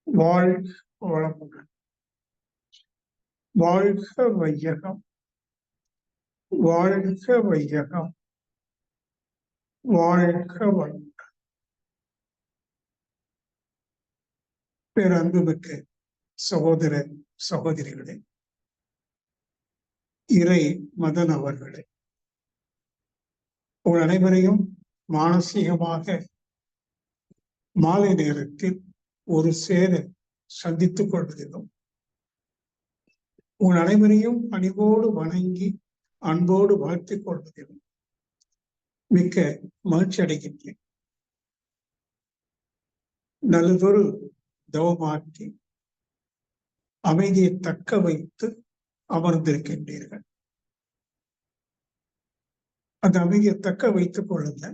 வாழ்க வளமுடன். வாழ்க வையகம், வாழ்க வையகம், வாழ்க வளமுடன். பேரன்புமிக்க சகோதர சகோதரிகளே, இறை மதன் அவர்களே, உங்கள் அனைவரையும் மானசீகமாக மாலை நேரத்தில் ஒரு சேர சந்தித்துக் கொள்வதிலும் உங்கள் அனைவரையும் பணிவோடு வணங்கி அன்போடு வாழ்த்திக் கொள்வதிலும் மிக்க மகிழ்ச்சி அடைகின்றேன். நல்லதொரு தவமாற்றி அமைதியை தக்க வைத்து அமர்ந்திருக்கின்றீர்கள். அந்த அமைதியை தக்க வைத்துக் கொள்ளுங்க.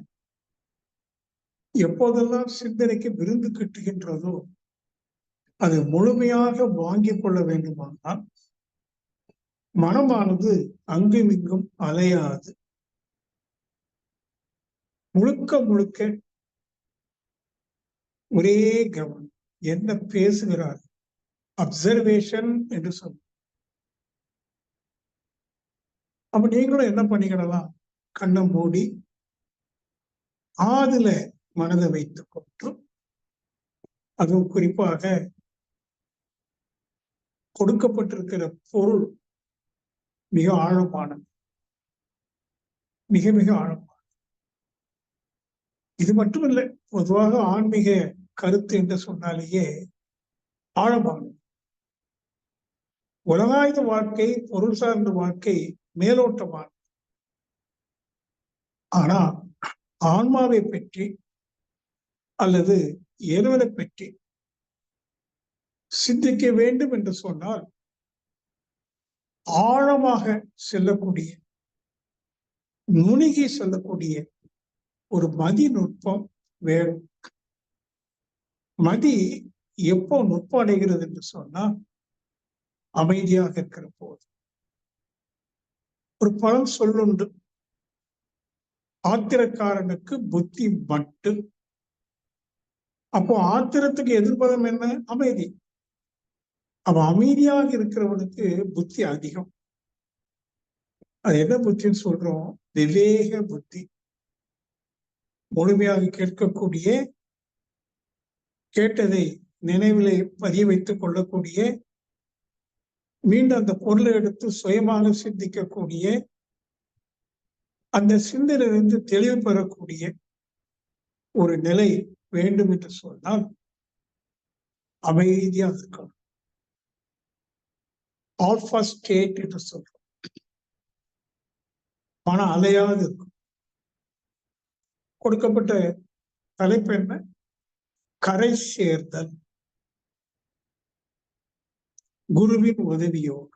எப்போதெல்லாம் சிந்தனைக்கு விருந்து கிட்டுகின்றதோ அது முழுமையாக வாங்கிக் கொள்ள வேண்டுமானால் மனமானது அங்கும் இங்கும் அலையாது, முழுக்க முழுக்க ஒரே கவனம். என்ன பேசுகிறார் அப்சர்வேஷன் என்று சொல்ல. அப்ப நீங்களும் என்ன பண்ணிக்கிடலாம், கண்ணை மூடி ஆதுல மனதை வைத்துக் கொண்டு, அதுவும் குறிப்பாக கொடுக்கப்பட்டிருக்கிற பொருள் மிக ஆழமானது, மிக மிக ஆழமானது. இது மட்டுமில்லை, பொதுவாக ஆன்மீக கருத்து என்று சொன்னாலேயே ஆழமானது. உலகாயுத வாழ்க்கை, பொருள் சார்ந்த வாழ்க்கை மேலோட்டமானது. ஆனா ஆன்மாவை பற்றி அல்லது இறைவனை பற்றி சிந்திக்க வேண்டும் என்று சொன்னால் ஆழமாக செல்லக்கூடிய, நுணுகி செல்லக்கூடிய ஒரு மதி நுட்பம் வேணும். மதி எப்போ நுட்பம் அடைகிறது என்று சொன்னா அமைதியாக இருக்கிற போது. ஒரு பழம் சொல்லுண்டு, ஆத்திரக்காரனுக்கு புத்தி மட்டு. அப்போ ஆத்திரத்துக்கு எதிர்ப்பதம் என்ன? அமைதி. அவன் அமைதியாக இருக்கிறவனுக்கு புத்தி அதிகம். அது என்ன புத்தின்னு சொல்றோம்? விவேக புத்தி. முழுமையாக கேட்கக்கூடிய, கேட்டதை நினைவிலே பதிய வைத்துக் கொள்ளக்கூடிய, மீண்டும் அந்த பொருளை எடுத்து சுயமாக சிந்திக்கக்கூடிய, அந்த சிந்தனையிலிருந்து தெளிவு பெறக்கூடிய ஒரு நிலை வேண்டும் என்று சொன்னால் அமைதியாக இருக்கணும். ஆல்பா ஸ்டேட் என்று சொல்றோம். மனம் அலையாது இருக்கும். கொடுக்கப்பட்ட தலைப்பு என்ன? கரை சேர்தல், குருவின் உதவியோடு.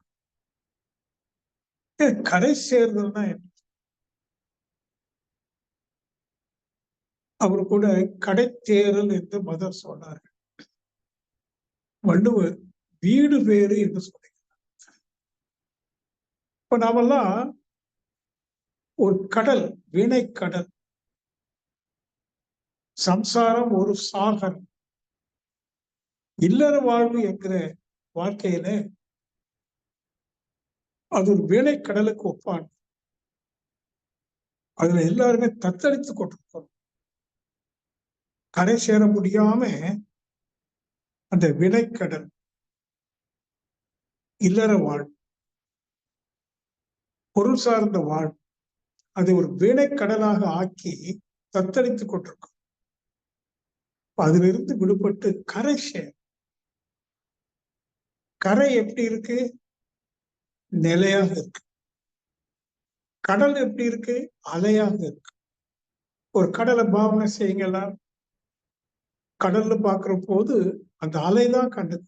கரை சேர்தல்னா என்ன? அவர் கூட கடைத்தேறல் என்று மதம் சொன்னார்கள். வள்ளுவர் வீடு வேறு என்று சொல்லுகிறார். இப்ப நாமெல்லாம் ஒரு கடல், வினைக்கடல். சம்சாரம் ஒரு சாகர். இல்லற வாழ்வு என்கிற வாழ்க்கையில அது ஒரு வினைக்கடலுக்கு ஒப்பான். அதுல எல்லாருமே தத்தளித்து கொண்டிருக்கிறோம். கரை சேர முடியாம அந்த வினைக்கடல், இல்லற வாழ்வு, பொருள் சார்ந்த வாழ்வு, அதை ஒரு வினைக்கடலாக ஆக்கி தத்தளித்துக் கொண்டிருக்கும். அதிலிருந்து விடுபட்டு கரை சேர. கரை எப்படி இருக்கு? நிலையாக இருக்கு. கடல் எப்படி இருக்கு? அலையாக இருக்கு. ஒரு கடலை பாவனை செய்யுங்களா? கடல்ல பார்க்கிற போது அந்த அலைதான் கண்டது.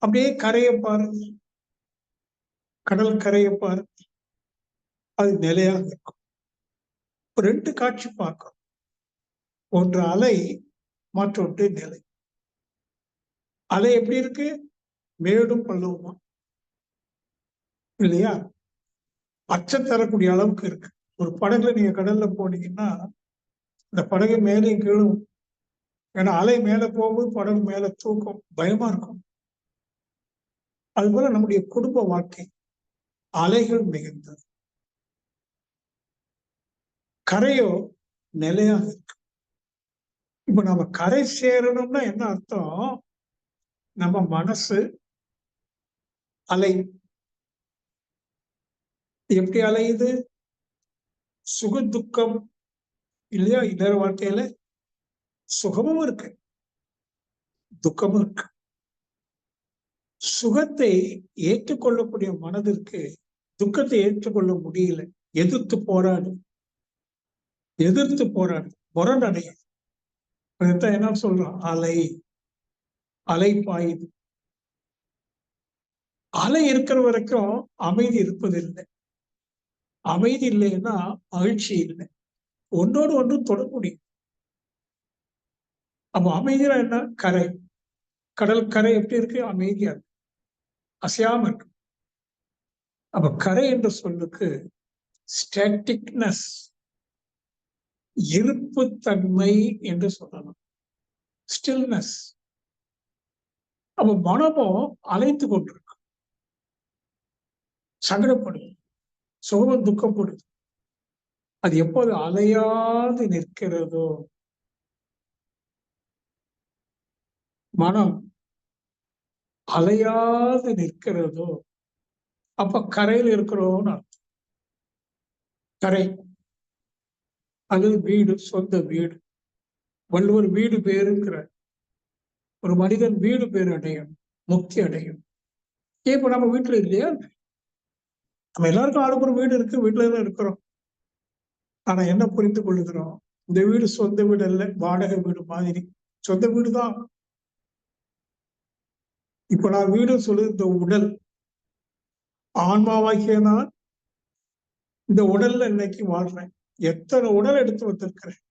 அப்படியே கரையை பாருங்க, கடல் கரையை பாருங்க, அது நிலையாக இருக்கும். ரெண்டு காட்சி பார்க்கிறோம். ஒன்று அலை, மற்றொன்று நிலை. அலை எப்படி இருக்கு? மேடும் பள்ளவுமா இல்லையா? அச்சம் தரக்கூடிய அளவுக்கு இருக்கு. ஒரு படகுல நீங்க கடல்ல போனீங்கன்னா இந்த படகு மேலும் கீழும் ஏன்னா அலை மேல போகும்போது படகு மேல தூக்கும், பயமா இருக்கும். அதுபோல நம்முடைய குடும்ப வாழ்க்கை அலைகள் மிகுந்தது, கரையோ நிலையாக இருக்கு. இப்ப நம்ம கரை சேரணும்னா என்ன அர்த்தம்? நம்ம மனசு அலை எப்படி அலையுது? சுக துக்கம் இல்லையா? இன்னொரு வாழ்க்கையில சுகமும் இருக்கு, துக்கமும் இருக்கு. சுகத்தை ஏற்றுக்கொள்ளக்கூடிய மனதிற்கு துக்கத்தை ஏற்றுக்கொள்ள முடியல. எதிர்த்து போராடு, எதிர்த்து போராடு, முரணடைய. அதைத்தான் என்ன சொல்றோம்? அலை, அலை பாயுது. அலை இருக்கிற வரைக்கும் அமைதி இருப்பதில்லை. அமைதி இல்லைன்னா மகிழ்ச்சி இல்லை. ஒன்றோடு ஒன்று தொட முடியும். அப்ப அமைதியா என்ன? கரை. கடல் கரை எப்படி இருக்கு? அமைதியா இருக்கு, அசையாம இருக்கு. அப்ப கரை என்ற சொல்லுக்கு ஸ்டாட்டிக்னஸ், இருப்புத்தன்மை என்று சொல்லலாம். ஸ்டில்னஸ். அப்ப மனமும் அலைத்து கொண்டிருக்கு, சங்கடப்படுது, சுகம் துக்கப்படுது. அது எப்போது அலையாது நிற்கிறதோ, மனம் அலையாது நிற்கிறதோ, அப்ப கரையில் இருக்கிறோம்னு அர்த்தம். கரை அல்லது வீடு, சொந்த வீடு. வள்ளுவர் வீடு பேருங்கிறார். ஒரு மனிதன் வீடு பேர் அடையும், முக்தி அடையும். இப்ப நம்ம வீட்டுல இல்லையா? நம்ம எல்லாருக்கும் ஆளுக்கு ஒரு வீடு இருக்கு, வீட்டுல தான் இருக்கிறோம். ஆனா என்ன புரிந்து கொள்ளுகிறோம்? இந்த வீடு சொந்த வீடு அல்ல, வாடகை வீடு மாதிரி. சொந்த வீடு தான். இப்ப நான் வீடு சொல்லு, இந்த உடல் ஆன்மாவாக்கிய நான் இந்த உடல்ல இன்னைக்கு வாழ்றேன். எத்தனை உடல் எடுத்து வந்திருக்கிறேன்.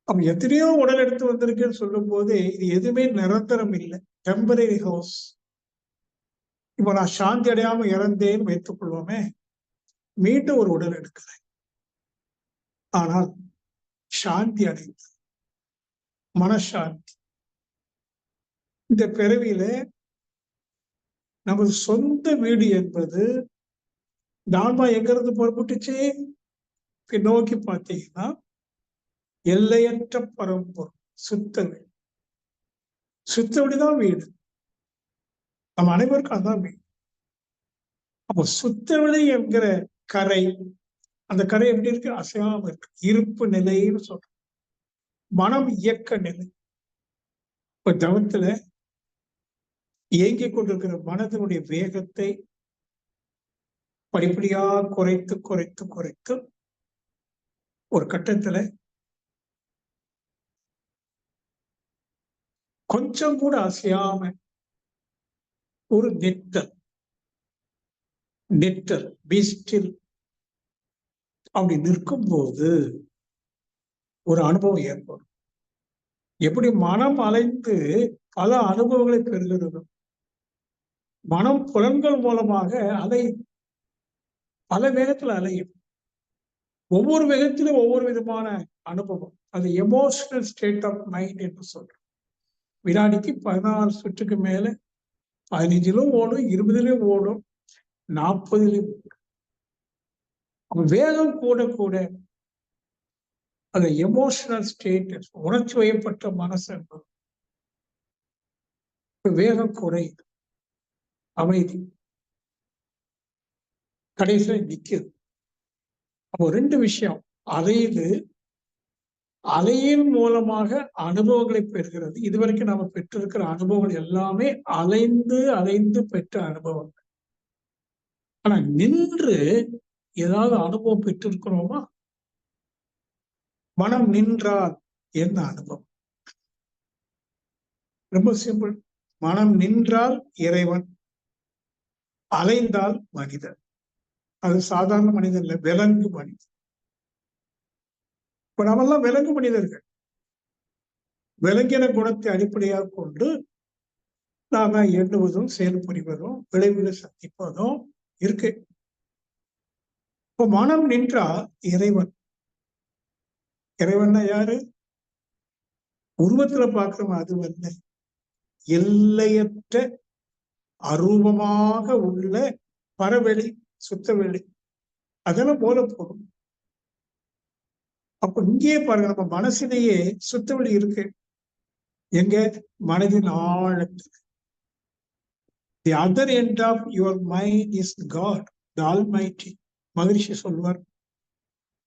அப்ப எத்தனையோ உடல் எடுத்து வந்திருக்கேன்னு சொல்லும் போதே இது எதுவுமே நிரந்தரம் இல்லை, டெம்பரரி ஹவுஸ். இப்ப நான் சாந்தி அடையாம இறந்தேன்னு வைத்துக் கொள்வோமே, மீண்டும் ஒரு உடல் எடுக்கிறேன். ஆனால் சாந்தி அடைந்து, மனசாந்தி. இந்த பிறவியில நமது சொந்த வீடு என்பது நான்மா எங்கிருந்து புறப்பட்டுச்சு? நோக்கி பார்த்தீங்கன்னா எல்லையற்ற பரம்பொருள் சுத்தவெளி. சுத்தவெளிதான் வீடு. நம்ம அனைவருக்கும் அதான் வீடு. அப்போ சுத்தவெளி என்கிற கரை, அந்த கரை எப்படி இருக்கு? அசையாம இருக்கு, இருப்பு நிலைன்னு சொல்றோம். மனம் இயக்க நிலை. இப்ப தவத்துல இயங்கிக் கொண்டிருக்கிற மனதினுடைய வேகத்தை படிப்படியா குறைத்து குறைத்து குறைத்து ஒரு கட்டத்துல கொஞ்சம் கூட அசையாம ஒரு நெட்டல், நெட்டல், பீஸ்டில் அப்படி நிற்கும் போது ஒரு அனுபவம் ஏற்படும். எப்படி மனம் அலைந்து பல அனுபவங்களை பெறுகிறது. மனம் புலன்கள் மூலமாக அலை பல வேகத்துல அலையும். ஒவ்வொரு வேகத்திலும் ஒவ்வொரு விதமான அனுபவம். அது எமோஷனல் ஸ்டேட் ஆஃப் மைண்ட் என்று சொல்றோம். வினாடிக்கு 14 சுற்றுக்கு மேல 15லும் ஓடும், 20லும் ஓடும், 40லும் ஓடும். வேகம் கூட கூட அந்த எமோஷனல் ஸ்டேட், உணர்ச்சி வயப்பட்ட மனசு என்பது வேகம் குறையுது, அமைதி கடைசியில நிக்குது. அப்போ 2 விஷயம். அலையுது, அலையின் மூலமாக அனுபவங்களை பெறுகிறது. இதுவரைக்கும் நாம பெற்றிருக்கிற அனுபவங்கள் எல்லாமே அலைந்து அலைந்து பெற்ற அனுபவங்கள். ஆனா நின்று ஏதாவது அனுபவம் பெற்றிருக்கிறோமா? மனம் நின்றால் என்ன அனுபவம்? ரொம்ப சிம்பிள். மனம் நின்றால் இறைவன், அலைந்தால் மனிதன். அது சாதாரண மனிதன் இல்ல, விலங்கு மனிதன். இப்ப நாமெல்லாம் விலங்கு மனிதர்கள். விலங்கின குணத்தை அடிப்படையாக கொண்டு நாம எண்ணுவதும் செயல்புரிவதும் விளைவுகளை சந்திப்பதும் இருக்கு. இப்போ மனம் நின்றா இறைவன். இறைவன்னா யாரு? உருவத்துல பார்க்கிறோம், அது வந்து எல்லையற்ற அரூபமாக உள்ள பரவெளி, சுத்தவெளி, அதெல்லாம் போல போடும். அப்ப இங்கேயே பாருங்க, நம்ம மனசிலேயே சுத்தவெளி இருக்கு. எங்க? மனதின் ஆழத்தில். The other end of your mind is God, the almighty. மகிழ்ச்சி சொல்வார்,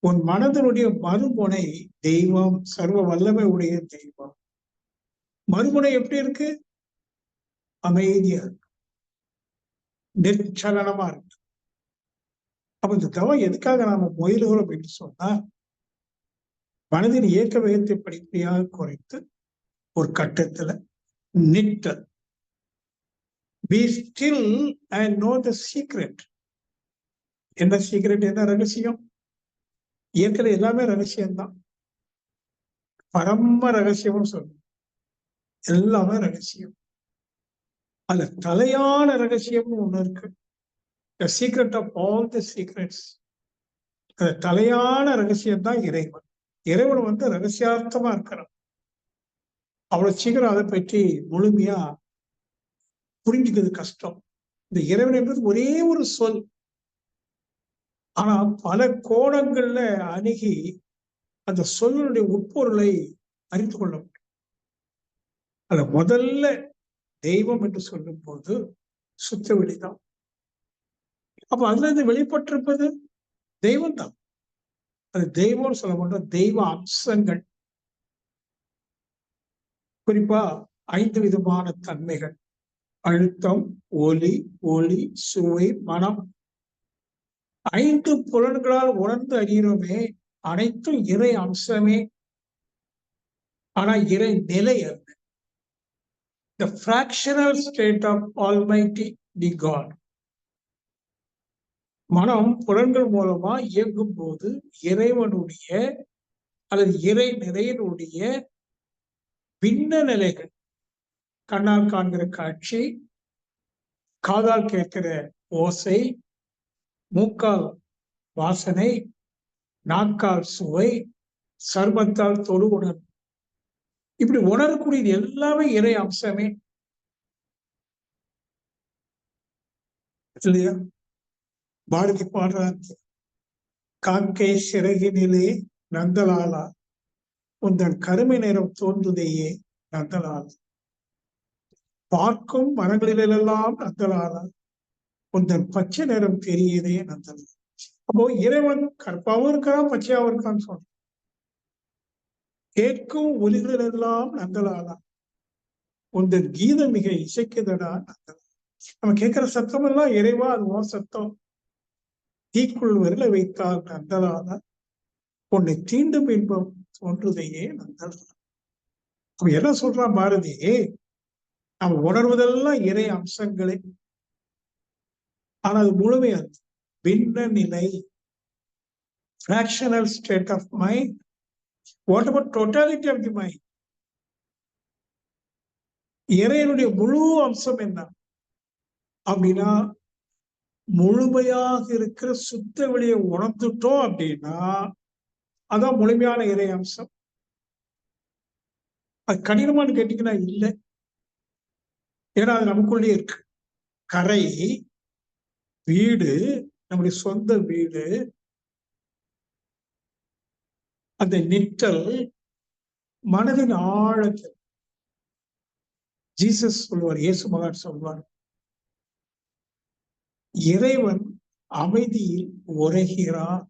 உன் மனதனுடைய மறுமுனை தெய்வம், சர்வ வல்லமை உடைய தெய்வம். மறுமுனை எப்படி இருக்கு? அமைதியா இருக்கு, நிச்சலனமா இருக்கு. அப்ப இந்த தவம் எதுக்காக நாம முயலுகிறோம் அப்படின்னு சொன்னா, மனதின் இயக்க வேகத்தை படிப்படியாக குறைத்து ஒரு கட்டத்துல நிற்றல். Be still and know the secret. என்ன சீக்ரெட்? என்ன ரகசியம்? இயற்கை எல்லாமே ரகசியம்தான். பரம ரகசியம்னு சொல்லுவோம், எல்லாமே ரகசியம். அதுல தலையான ரகசியம்னு ஒண்ணு இருக்கு. The secret of all the secrets. அது தலையான ரகசியம் தான் இறைவன். இறைவன் வந்து ரகசியார்த்தமா இருக்கிறான். அவ்வளவு சீக்கிரம் அதை பற்றி முழுமையா புரிஞ்சுக்கிறது கஷ்டம். இந்த இறைவன் என்பது ஒரே ஒரு சொல், ஆனா பல கோணங்கள்ல அணுகி அந்த சொல்லுடைய உட்பொருளை அறிந்து கொள்ள முடியும். அத முதல்ல தெய்வம் என்று சொல்லும் போது சுத்த வெளிதான். அப்ப அதுல இருந்து வெளிப்பட்டிருப்பது தெய்வம் தான். அது தெய்வம்னு சொல்ல மாட்டோம், தெய்வ அம்சங்கள். குறிப்பா 5 விதமான தன்மைகள்: அழுத்தம், ஒலி, ஒளி, சுவை, மனம். 5 புலன்களால் உணர்ந்து அறிகிறோமே, அனைத்தும் இறை அம்சமே. ஆனா இறை நிலை அல்ல. The fractional state of Almighty, the God. மனம் புலன்கள் மூலமா இயங்கும் போது இறைவனுடைய அல்லது இறை நிலையினுடைய பின்ன நிலைகள், கண்ணால் காண்கிற காட்சி, காதால் கேட்கிற ஓசை, மூக்கால் வாசனை, நாக்கால் சுவை, சர்மத்தால் தொடு உணர்வு, இப்படி உணரக்கூடியது எல்லாமே இறை அம்சமே இல்லையா? பாரதி பாடுறார், காக்கை சிறகினிலே நந்தலாலா, உந்தன் கருமை நேரம் தோன்றுதையே நந்தலாலா, பார்க்கும் மரங்களிலெல்லாம் நந்தலாலா, உந்தன் பச்சை நேரம் தெரியுதே நந்தலாலா. அப்போ இறைவன் கற்பாவும் இருக்கான், பச்சையாவும் இருக்கான்னு சொல்றான். கேட்கும் ஒலிகளெல்லாம் நந்தலாலா, உந்தன் கீதம் மிக இசைக்குதடா நந்தலாலா. நம்ம கேட்கிற சத்தம் எல்லாம் இறைவா, அது உன் சத்தம். தீக்குள் விரல வைத்தால் நந்தலாலா, உன்னை தீண்டும் இன்பம் தோன்றுதையே நந்தலாலா. அவன் என்ன சொல்றான் பாரதி? நம்ம உணர்வதெல்லாம் இறை அம்சங்களே, ஆனால் அது முழுமையாது. பின்ன நிலை, fractional state of mind. What about totality of the mind? இறைவனுடைய முழு அம்சம் என்ன அப்படின்னா, முழுமையாக இருக்கிற சுத்த வெளியை உணர்ந்துட்டோம் அப்படின்னா அதான் முழுமையான இறை அம்சம். அது கடினமானு கேட்டீங்கன்னா இல்லை, ஏன்னா அது நமக்குள்ளே இருக்கு. கரை, வீடு, நம்முடைய சொந்த வீடு, அந்த நிற்றல் மனதின் ஆழத்தில். ஜீசஸ் சொல்வார், இயேசு மகான் சொல்வார், இறைவன் அமைதியில் உரைகிறான்.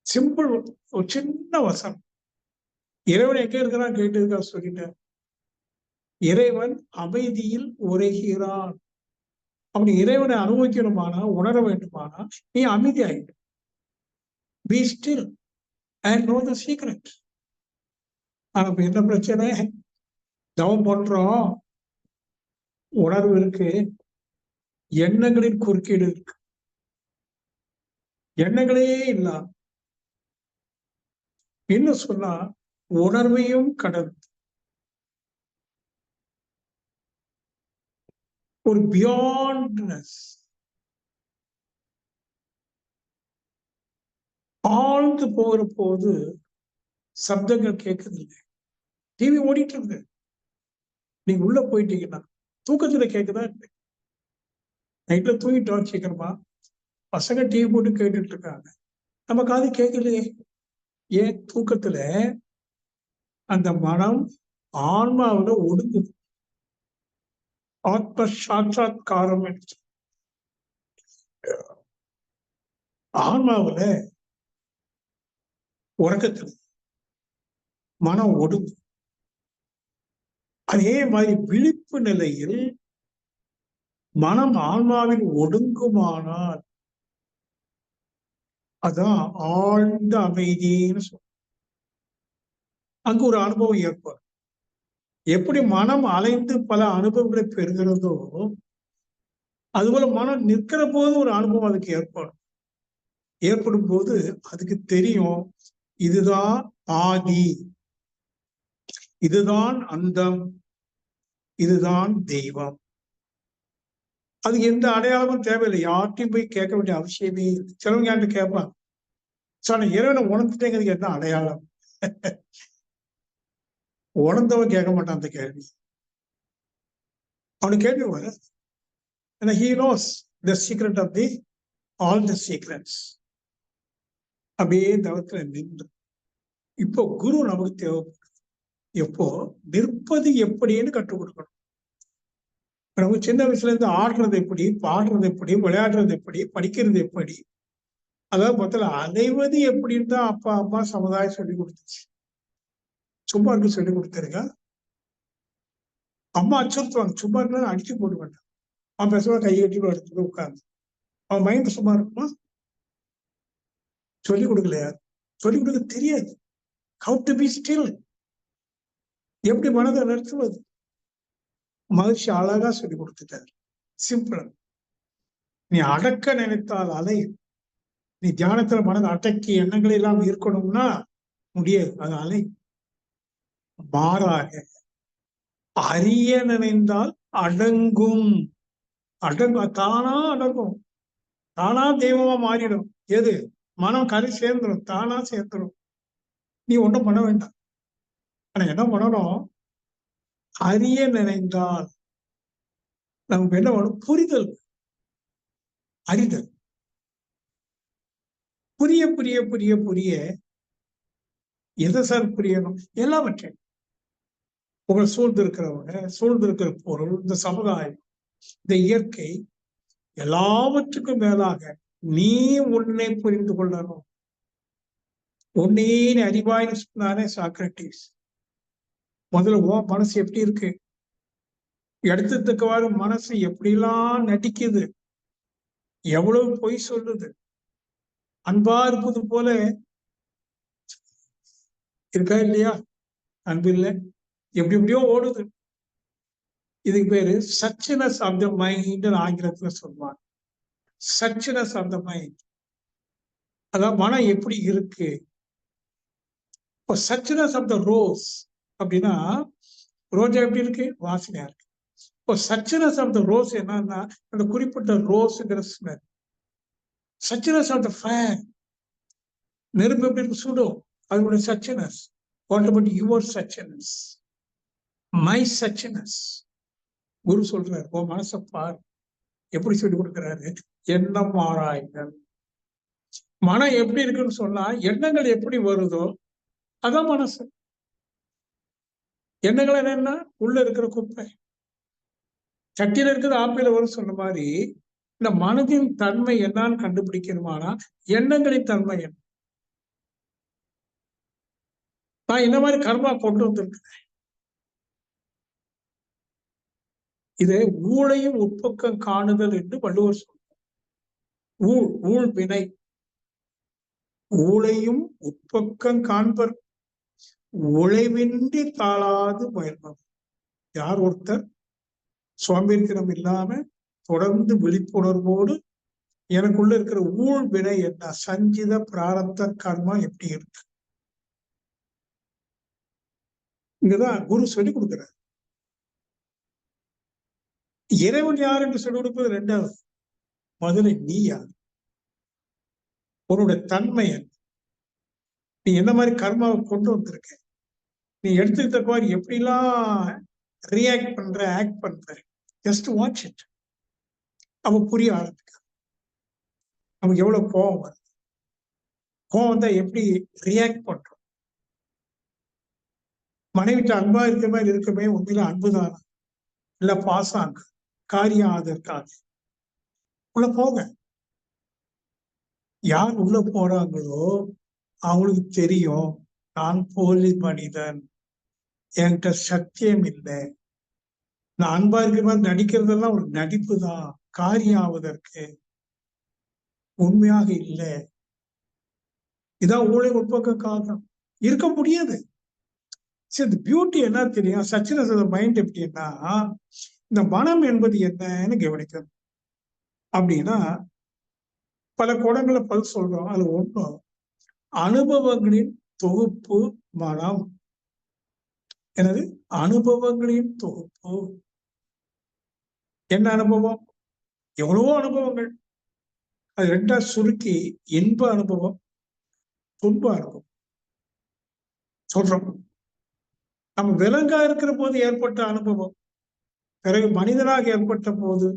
சிம்பிள், ஒரு சின்ன வசனம். இறைவன் எங்க இருக்கிறான் கேட்டதுக்கா சொல்லிட்டார். இறைவன் அமைதியில் உரைகிறான். அப்படி இறைவனை அனுபவிக்கணுமானா, உணர வேண்டுமானா, நீ அமைதி ஆயிடு. Be still and know the secret. ஆனா என்ன பிரச்சனை? தவம் பண்றோம், உணர்வு இருக்கு, எண்ணங்களின் குறுக்கீடு இருக்கு. எண்ணங்களே இல்ல, இன்னும் சொன்னா உணர்வையும் கடந்து ஒரு பியாண்ட்னஸ், ஆழ்ந்து போகிற போது சப்தங்கள் கேட்குதில்லை. டிவி ஓடிட்டு இருக்கு. நீங்க உள்ள போயிட்டீங்கன்னா தூக்கத்துல கேக்குதா? நைட்ல தூங்கிட்டோம் சீக்கிரமா, பசங்க டிவி போட்டு கேட்டுட்டு இருக்காங்க, நம்ம காது கேட்கலையே. ஏன்? தூக்கத்துல அந்த மனம் ஆன்மாவில ஒடுங்குது. ஆத்ம சாட்சாத்காரம். ஆன்மாவில உறக்கத்துல மனம் ஒடுங்கு. அதே மாதிரி விழிப்பு நிலையில் மனம் ஆன்மாவில் ஒடுங்குமானால் அதான் ஆழ்ந்த அமைதின்னு சொல்ல. அங்கு ஒரு அனுபவம் ஏற்படும். எப்படி மனம் அலைந்து பல அனுபவங்களை பெறுகிறதோ, அதுபோல மனம் நிற்கிற போது ஒரு அனுபவம் அதுக்கு ஏற்படும் போது அதுக்கு தெரியும், இதுதான் ஆதி, இதுதான் அந்தம், இதுதான் தெய்வம். அது எந்த அடையாளமும் தேவையில்லை. யார்ட்டையும் போய் கேட்க வேண்டிய அவசியமே இல்லை. சிலவங்க என்கிட்ட கேட்பாங்க, சார் இறைவனை உணர்ந்துட்டேங்கிறதுக்கு என்ன அடையாளம்? உணர்ந்தவன் கேட்க மாட்டான் அந்த கேள்வி. அவனுக்கு கேள்வி வர, ஏன்னா he knows the secret of all the secrets. அப்படியே தவத்துல நின்று. இப்போ குரு நமக்கு தேவைப்படுது. எப்போ? நிற்பது எப்படின்னு கற்றுக் கொடுக்கணும். நமக்கு சின்ன வயசுல இருந்து ஆடுறது எப்படி, பாடுறது எப்படி, விளையாடுறது எப்படி, படிக்கிறது எப்படி, அதாவது மொத்தத்துல அலைவது எப்படின்னு தான் அப்பா அம்மா சமுதாயம் சொல்லி கொடுத்துச்சு. சும்மா இருக்கு சொல்லி கொடுத்துருங்க. அம்மா அச்சுறுத்துவாங்க, சும்மா இருந்தாலும் அடிச்சு போட வேண்டாம். அவன் பேசுவா கையை கட்டி எடுத்துட்டு உட்கார்ந்து. அவன் மைண்ட் சும்மா இருக்குமா? சொல்லிக் கொடுக்கலையா? சொல்லிக் கொடுக்க தெரியாது. How to be still, எப்படி மனதை நிறுத்துவது? மகிழ்ச்சி அழகா சொல்லி கொடுத்துட்டாரு. சிம்பிள். நீ அடக்க நினைத்தால் அலை. நீ தியானத்துல மனதை அடக்கி எண்ணங்களை எல்லாம் இருக்கணும்னா முடியாது, அது அலை. மாறாக அறிய நினைந்தால் அடங்கும். தானா அடங்கும், தானா தெய்வமா மாறிடும். எது? மனம் கரை சேர்ந்துடும், தானா சேர்ந்துடும். நீ ஒன்றும் பண்ண வேண்டாம். ஆனா என்ன பண்ணணும்? அறிய நினைந்தால் நமக்கு என்ன வேணும்? புரிதல், அறிதல். புரிய புரிய புரிய புரிய எதை சார் புரியணும்? எல்லாவற்றையும். உங்களை சூழ்ந்து இருக்கிறவங்க, சூழ்ந்து இருக்கிற பொருள், இந்த சமுதாயம், இந்த இயற்கை, எல்லாவற்றுக்கும் மேலாக நீ உன்னை புரிந்து கொள்ளணும். உன்னையே நீ அறிவாய்னு சொன்னானே சாக்ரட்டிஸ். முதல்ல உன் மனசு எப்படி இருக்கு? எடுத்ததுக்குவாறு மனசு எப்படிலாம் நடிக்குது, எவ்வளவு பொய் சொல்லுது. அன்பா இருப்பது போல இருக்கா இல்லையா? அன்பு இல்லை, எப்படி எப்படியோ ஓடுது. இதுக்கு பேரு சச்சினஸ் ஆஃப் த மைண்ட் ஆங்கிலத்துல சொல்லுவாங்க. சச்சினஸ் ஆஃப் த மைண்ட். அதான் மனம் எப்படி இருக்கு. இப்போ சச்சினஸ் ஆஃப் த ரோஸ் அப்படின்னா, ரோஜா எப்படி இருக்கு? வாசனையா இருக்கு. இப்போ சச்சினஸ் ஆஃப் த ரோஸ் என்னன்னா, அந்த குறிப்பிட்ட ரோஸுங்கிற smell. Suchness of the fire, நெருப்பு எப்படி இருக்கு? சுடும். அதனுடைய suchness. What about your suchness? My suchness. குரு சொல்றாரு, ஓ மனசை பார். எப்படி சொல்லி கொடுக்குறாரு? எண்ணம் ஆராய்கள். மனம் எப்படி இருக்குன்னு சொன்னா, எண்ணங்கள் எப்படி வருதோ அதான் மனசு. எண்ணங்கள் என்னன்னா, உள்ள இருக்கிற குப்பை. சட்டியில இருக்கிற ஆப்பிள வரும் சொன்ன மாதிரி, இந்த மனதின் தன்மை என்னன்னு கண்டுபிடிக்கணுமானா எண்ணங்களின் தன்மை என்ன. நான் இந்த மாதிரி கர்மா கொண்டு வந்திருக்கிறேன். இதை ஊழையும் உட்பக்கம் காணுதல் என்று வள்ளுவர் சொல்றார். ஊழ் வினை. ஊழையும் உட்பக்கம் காண்பர், உழைவின்றி தாளாது முயல்பவர். யார்? ஒருத்தர் சோம்பேறித்தனம் இல்லாம தொடர்ந்து விழிப்புணர்வோடு எனக்குள்ள இருக்கிற ஊழ் வினை என்ன, சஞ்சித பிராரப்த கர்மா எப்படி இருக்கு. இங்கதான் குரு சொல்லி கொடுக்கிறார். இறைவன் யார் என்று சொல்லிக் கொடுப்பது ரெண்டாவது. முதல்ல நீ யார்? உன்னுடைய தன்மை என்ன? நீ என்ன மாதிரி கர்மாவை கொண்டு வந்திருக்க? நீ எடுத்துக்கிட்ட மாதிரி எப்படிலாம் ரியாக்ட் பண்ற, ஆக்ட் பண்ற, ஜஸ்ட் வாட்ச் இட். அவ புரிய ஆரம்பிக்க, நமக்கு எவ்வளவு கோபம் வருது, கோபம் வந்தா எப்படி ரியாக்ட் பண்றோம். மனைவிட்டு அன்பா இருக்கிற மாதிரி இருக்குமே, உண்மையில அன்புதானா இல்ல பாசாங்க காரியம் அதற்காக உள்ள போங்க. யார் உள்ள போறாங்களோ அவங்களுக்கு தெரியும், நான் போலி மனிதன், என்கிட்ட சத்தியம் இல்லை, நான் அன்பா இருக்கிற மாதிரி நடிக்கிறதெல்லாம் ஒரு நடிப்பு தான், காரியம் ஆவதற்கு உண்மையாக இல்லை. இதான் ஊழலை உட்பக்க காரணம். இருக்க முடியாது. சரி, பியூட்டி என்ன தெரியும், சச்சினஸ் மைண்ட் எப்படின்னா, இந்த மனம் என்பது என்னன்னு கவனிக்கணும். அப்படின்னா பல கோணங்களை பல் சொல்றோம். அது ஒண்ணும் அனுபவங்களின் தொகுப்பு மனம். எனது அனுபவங்களின் தொகுப்பு. என்ன அனுபவம்? எவ்வளவோ அனுபவங்கள். அது ரெண்டா சுருக்கி இன்ப அனுபவம், துன்ப அனுபவம் சொல்றோம். நம்ம விலங்கா இருக்கிற போது ஏற்பட்ட அனுபவம், பிறகு மனிதனாக ஏற்பட்ட போது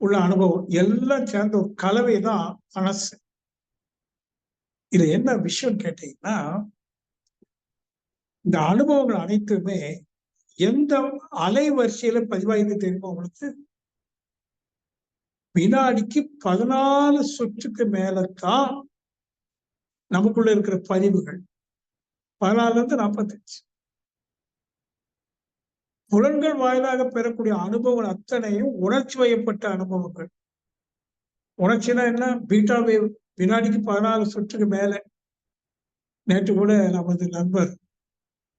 உள்ள அனுபவம், எல்லாம் சேர்ந்த ஒரு கலவை தான் மனசு. இது என்ன விஷயம் கேட்டீங்கன்னா, இந்த அனுபவங்கள் அனைத்துமே எந்த அலைவரிசையில பதிவாயிருக்கு தெரியுமா உங்களுக்கு? வினாடிக்கு 14 சுற்றுக்கு மேலத்தான் நமக்குள்ள இருக்கிற பதிவுகள். 14 இருந்து 45. புலன்கள் வாயிலாக பெறக்கூடிய அனுபவங்கள் அத்தனையும் உணர்ச்சி வயப்பட்ட அனுபவங்கள். உணர்ச்சினா என்ன? Beta wave. வினாடிக்கு 14 சுற்றுக்கு மேல. நேற்று கூட நமது நண்பர்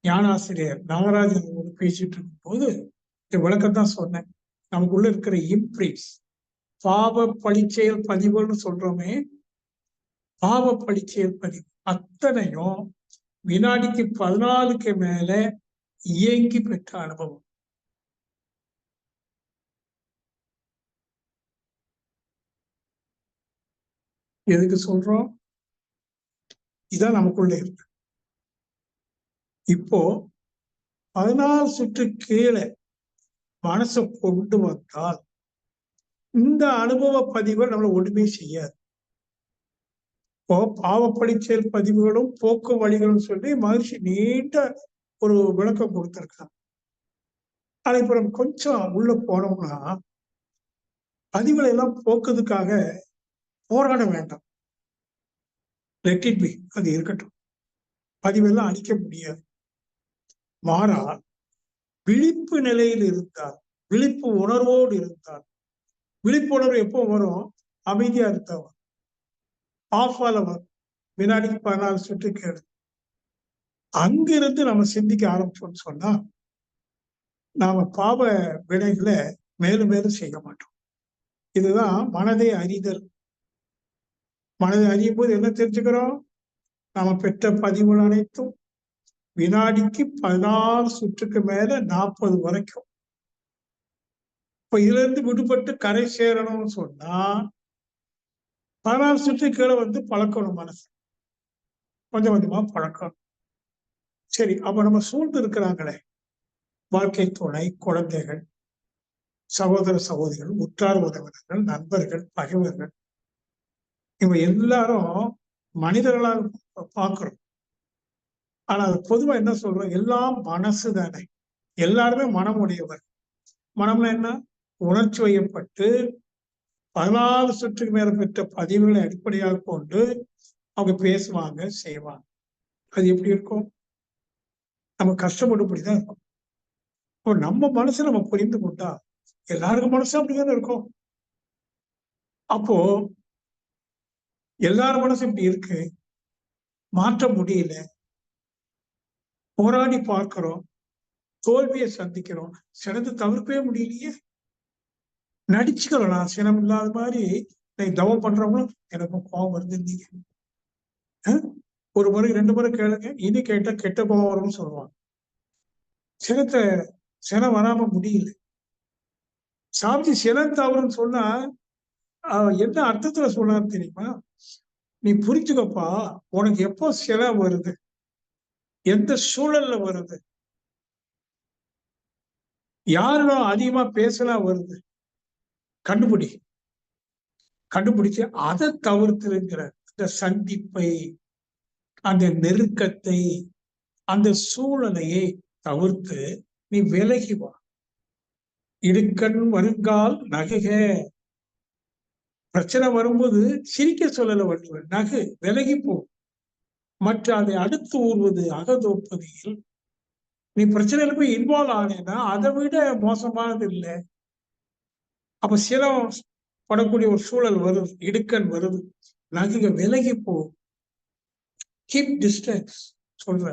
ஞானாசிரியர் நாகராஜன் பேசிட்டு இருக்கும் போது இந்த விளக்கத்தான் சொன்னேன். நமக்குள்ள இருக்கிற இம்ப்ரீஸ், பாவ பழிச்செயல் பதிவுன்னு சொல்றோமே, பாவ பழிச்செயல் பதிவு அத்தனையும் வினாடிக்கு 14க்கு மேல இயங்கி பெற்ற அனுபவம். எதுக்கு சொல்றோம்? இதான் நமக்குள்ள இருக்கு. இப்போ 14 சுற்று கீழே மனசை கொண்டு வந்தால் இந்த அனுபவ பதிவுகள் நம்மளை ஒண்ணுமே செய்யாது. இப்போ பாவப்பழி செயல் பதிவுகளும் போக்கு வழிகளும் சொல்லி மகிழ்ச்சி நீண்ட ஒரு விளக்கம் கொடுத்திருக்காங்க. ஆனா இப்ப நம்ம கொஞ்சம் உள்ள போனோம்னா, பதிவுகளை எல்லாம் போக்குறதுக்காக போராட வேண்டாம். லெட் இட் பி, அது இருக்கட்டும். பதிவெல்லாம் அழிக்க முடியாது. மாறா விழிப்பு நிலையில் இருந்தால், விழிப்பு உணர்வோடு இருந்தால், விழிப்புணர்வு எப்போ வரும்? அமைதியா இருந்தா வரும். ஆஃபால வரும். வினாடிக்கு 14 சுற்று கேடு. அங்கிருந்து நம்ம சிந்திக்க ஆரம்பிச்சோம்னு சொன்னா, நாம பாவ வினைகளை மேலும் மேலும் செய்ய மாட்டோம். இதுதான் மனதை அறிதல். மனதை அறியும் போது என்ன தெரிஞ்சுக்கிறோம்? நாம பெற்ற பதிவுகள் அனைத்தும் வினாடிக்கு 14 சுற்றுக்கு மேல 40 வரைக்கும். இப்ப இதுல இருந்து விடுபட்டு கரை சேரணும்னு சொன்னா 14 சுற்று கீழே வந்து பழக்கணும். மனசு கொஞ்சம் கொஞ்சமா பழக்கணும். சரி, அப்ப நம்ம சூழ்ந்து இருக்கிறாங்களே, வாழ்க்கை துணை, குழந்தைகள், சகோதர சகோதரிகள், உற்றார் உறவினர்கள், நண்பர்கள், பகைவர்கள், இவங்க எல்லாரும் மனிதர்களாக பார்க்கிறோம். ஆனா அது பொதுவா என்ன சொல்றோம்? எல்லாம் மனசு தானே. எல்லாருமே மனம் உடையவர். மனம்னா என்ன? உணர்ச்சி வயப்பட்டு 14 சுற்றுக்கு மேல பெற்ற பதிவுகளை அடிப்படையாக கொண்டு அவங்க பேசுவாங்க, செய்வாங்க. அது எப்படி இருக்கும்? நம்ம கஷ்டப்படும்படிதான் இருக்கும். இப்போ நம்ம மனசை நம்ம புரிந்து கொண்டா எல்லாருக்கும் மனசு அப்படிதானே இருக்கும். அப்போ எல்லாரும் மனசு இப்படி இருக்கு, மாற்ற முடியல, போராடி பார்க்கிறோம், தோல்வியை சந்திக்கிறோம், சினத்தை தவிர்க்கவே முடியலையே. நடிச்சுக்கலாம். நான் சினம் இல்லாத மாதிரி தவம் பண்றவங்களும் எனக்கும் கோபம் வருது. ஒரு முறை 2 முறை கேளுங்க, இனி கேட்டா கெட்ட கோபம் வரும்னு சொல்லுவாங்க. சினம் வராம முடியல. சாமிஜி சினம் தவறுன்னு சொன்னா என்ன அர்த்தத்துல சொன்னான்னு தெரியுமா? நீ புரிஞ்சுக்கப்பா, உனக்கு எப்போ சினம் வருது, எந்த சூழல்ல வருது, யாரும் அதிகமா பேசலாம் வருது, கண்டுபிடிச்சு அதை தவிர்த்துங்கிற அந்த சந்திப்பை, அந்த நெருக்கத்தை, அந்த சூழலையை தவிர்த்து நீ விலகி வா. இடுக்கண் வருங்கால் நகுக. பிரச்சனை வரும்போது சிரிக்க சொல்லல வள்ளுவர், நகு, விலகி போ. மற்ற அதை அடுத்து ஊறுவது அகதோப்பதில் நீ பிரச்சனையில போய் இன்வால்வ் ஆனேன்னா அதை விட மோசமானது இல்லை. அப்ப சிரம் படக்கூடிய ஒரு சூழல் வருது, இடுக்கண் வருது, நகுக, விலகி போ, கீப் டிஸ்டன்ஸ் சொல்ற.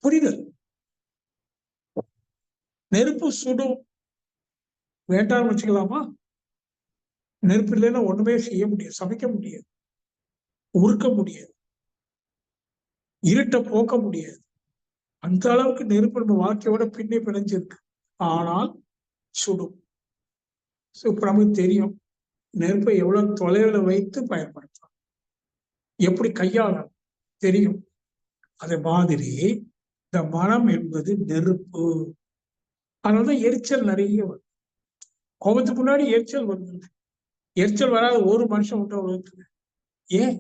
புரிதல். நெருப்பு சுடும், வேண்டாம்னு வச்சுக்கலாமா? நெருப்பு இல்லைன்னா ஒண்ணுமே செய்ய முடியாது, சமைக்க முடியாது, உருக்க முடியாது, இருட்ட போக்க முடியாது. அந்த அளவுக்கு நெருப்பு நம்ம வாழ்க்கையோட பின்னே பிணைஞ்சிருக்கு. ஆனால் சுடும். இப்ப நமக்கு தெரியும் நெருப்பை எவ்வளவு தொலைவில் வைத்து பயன்படுத்தலாம், எப்படி கையாளலாம் தெரியும். அதே மாதிரி இந்த மனம் என்பது நெருப்பு. அதனாலதான் எரிச்சல் நிறைய வரும். கோபத்துக்கு முன்னாடி எரிச்சல் வருது. எரிச்சல் வராத ஒரு மனுஷன் விட்ட உலகத்துல. ஏன்?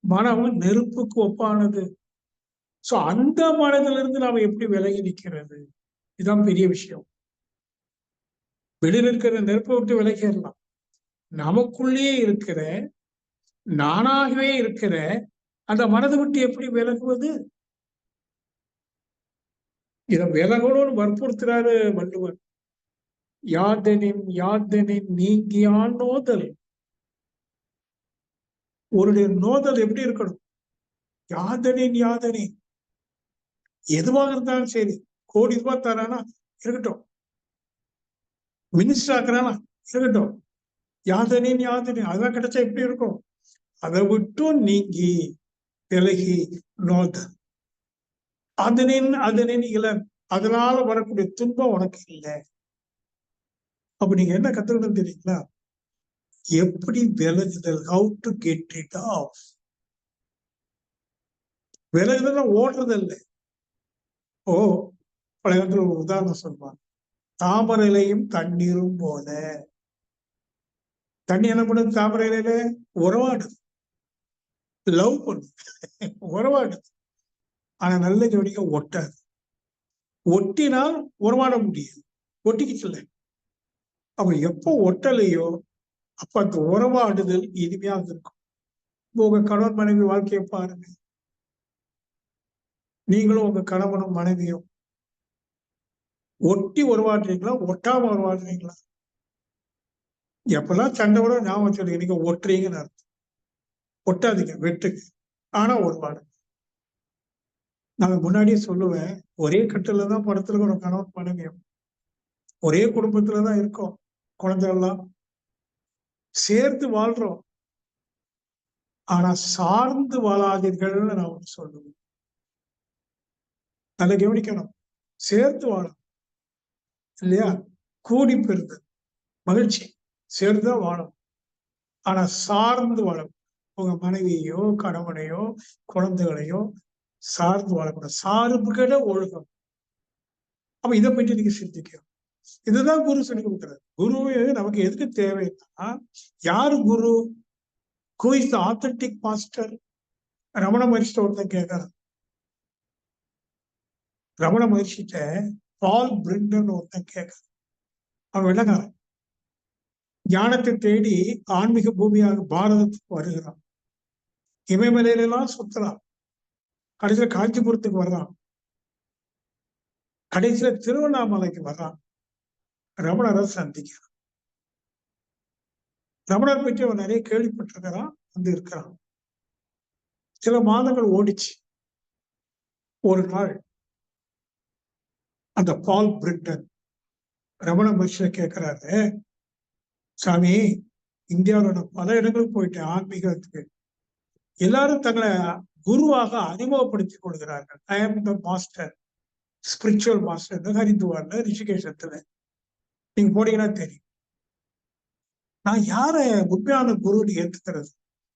மனம் நெருப்புக்கு ஒப்பானது. சோ அந்த மனதிலிருந்து இருந்து நாம எப்படி விலகி நிற்கிறது? இதுதான் பெரிய விஷயம். வெளியில் இருக்கிற நெருப்பை விட்டு விலகிடலாம். நமக்குள்ளேயே இருக்கிற, நானாகவே இருக்கிற அந்த மனதை விட்டு எப்படி விலகுவது? இதை விலகணும்னு வற்புறுத்துறாரு வள்ளுவர். யாதெனின் நீங்கியான் நோதல். ஒரு நோதல் எப்படி இருக்கணும்? யாதெனின் எதுவாக இருந்தாலும் சரி, கோடி ரூபாய் தரானா இருக்கட்டும், மினிஸ்டர் ஆக்குறானா இருக்கட்டும், யாதெனின் அதெல்லாம் கிடைச்சா எப்படி இருக்கும்? அதை விட்டும் நீங்கி விலகி நோதல். அதனின் இளன், அதனால வரக்கூடிய துன்பம் உனக்கு இல்லை. அப்ப நீங்க என்ன கத்துக்கணும் தெரியுங்களா? எப்படி விலகுதல், how to get it off. விலகுதல் ஓடுறது இல்லை. பழைய ஒரு உதாரணம் சொல்லுவாங்க, தாமரையிலையும் தண்ணீரும் போல. தண்ணி என்ன பண்ணுது? தாமரை இலையில உறவாடுது, லவ் பண்ணுது, உறவாடுது. ஆனா நல்ல ஜோடிக்க ஒட்டாது. ஒட்டினால் உறவாட முடியாது, ஒட்டிக்கிட்டு. அப்ப எப்போ ஒட்டலையோ அப்ப அந்த உறவாடுதல் இனிமையாக இருக்கும். உங்க கணவன் மனைவி வாழ்க்கையை பாருங்க. நீங்களும் உங்க கணவனும் மனைவியும் ஒட்டி உறவாடுறீங்களா, ஒட்டாம உறவாடுறீங்களா? எப்பெல்லாம் சண்டை கூட ஞாபகம் வச்சுருக்கீங்க, நீங்க ஒட்டுறீங்கன்னு அர்த்தம். ஒட்டாதீங்க, வெட்டுங்க, ஆனா உறவாடு. நான் முன்னாடியே சொல்லுவேன், ஒரே கட்டில தான் படுத்துருக்கோம் கணவன் மனைவியும், ஒரே குடும்பத்துலதான் இருக்கோம், குழந்தைகள்லாம் சேர்ந்து வாழ்றோம். ஆனா சார்ந்து வாழாதீர்கள்னு நான் ஒன்று சொல்லுவேன். நல்லா கவனிக்கணும். சேர்த்து வாழும் இல்லையா? கூடி பெறுது மகிழ்ச்சி, சேர்ந்துதான் வாழும். ஆனா சார்ந்து வாழும். உங்க மனைவியோ கணவனையோ குழந்தைகளையோ சார்ந்து வாழக்கூடாது. சார்புகிட ஒழுகம். அப்ப இதை பற்றி நீங்க சிந்திக்கணும். இதுதான் குரு சொல்லி கொடுக்கிறார். குரு நமக்கு எதுக்கு தேவைன்னா, யாரு குரு? Who is the authentic master? Ramana மகர்ஷிட்ட ஒருத்தன் கேட்கறான். ரமண மகர்ஷிட்ட பால் பிரிண்டன் ஒருத்தன் கேட்கறான். அவன் விளங்காரன். ஞானத்தை தேடி ஆன்மீக பூமியாக பாரதத்துக்கு வருகிறான். இமயமலையிலாம் சுத்துறான். கடைசியில காஞ்சிபுரத்துக்கு வர்றான். கடைசியில திருவண்ணாமலைக்கு வர்றான். ரமணரை சந்திக்கிறான். ரமணர் பற்றி அவன் நிறைய கேள்விப்பட்டிருக்கிறான், வந்து இருக்கிறான். சில மாதங்கள் ஓடிச்சு. ஒரு நாள் அந்த பால் பிரிட்டன் ரமண மகர்ஷியை கேட்கிறாரு, சாமி, இந்தியாவோட பல இடங்களுக்கு போயிட்டேன் ஆன்மீகத்துக்கு. எல்லாரும் தங்களை குருவாக அறிமுகப்படுத்திக் கொள்கிறார்கள். I am the master, spiritual master. ஹரித்துவார்ல, ரிஷிகேஷத்துல நீங்க போனீங்கன்னா தெரியும். நான் யார உண்மையான குருன்னு ஏத்துக்கிறது?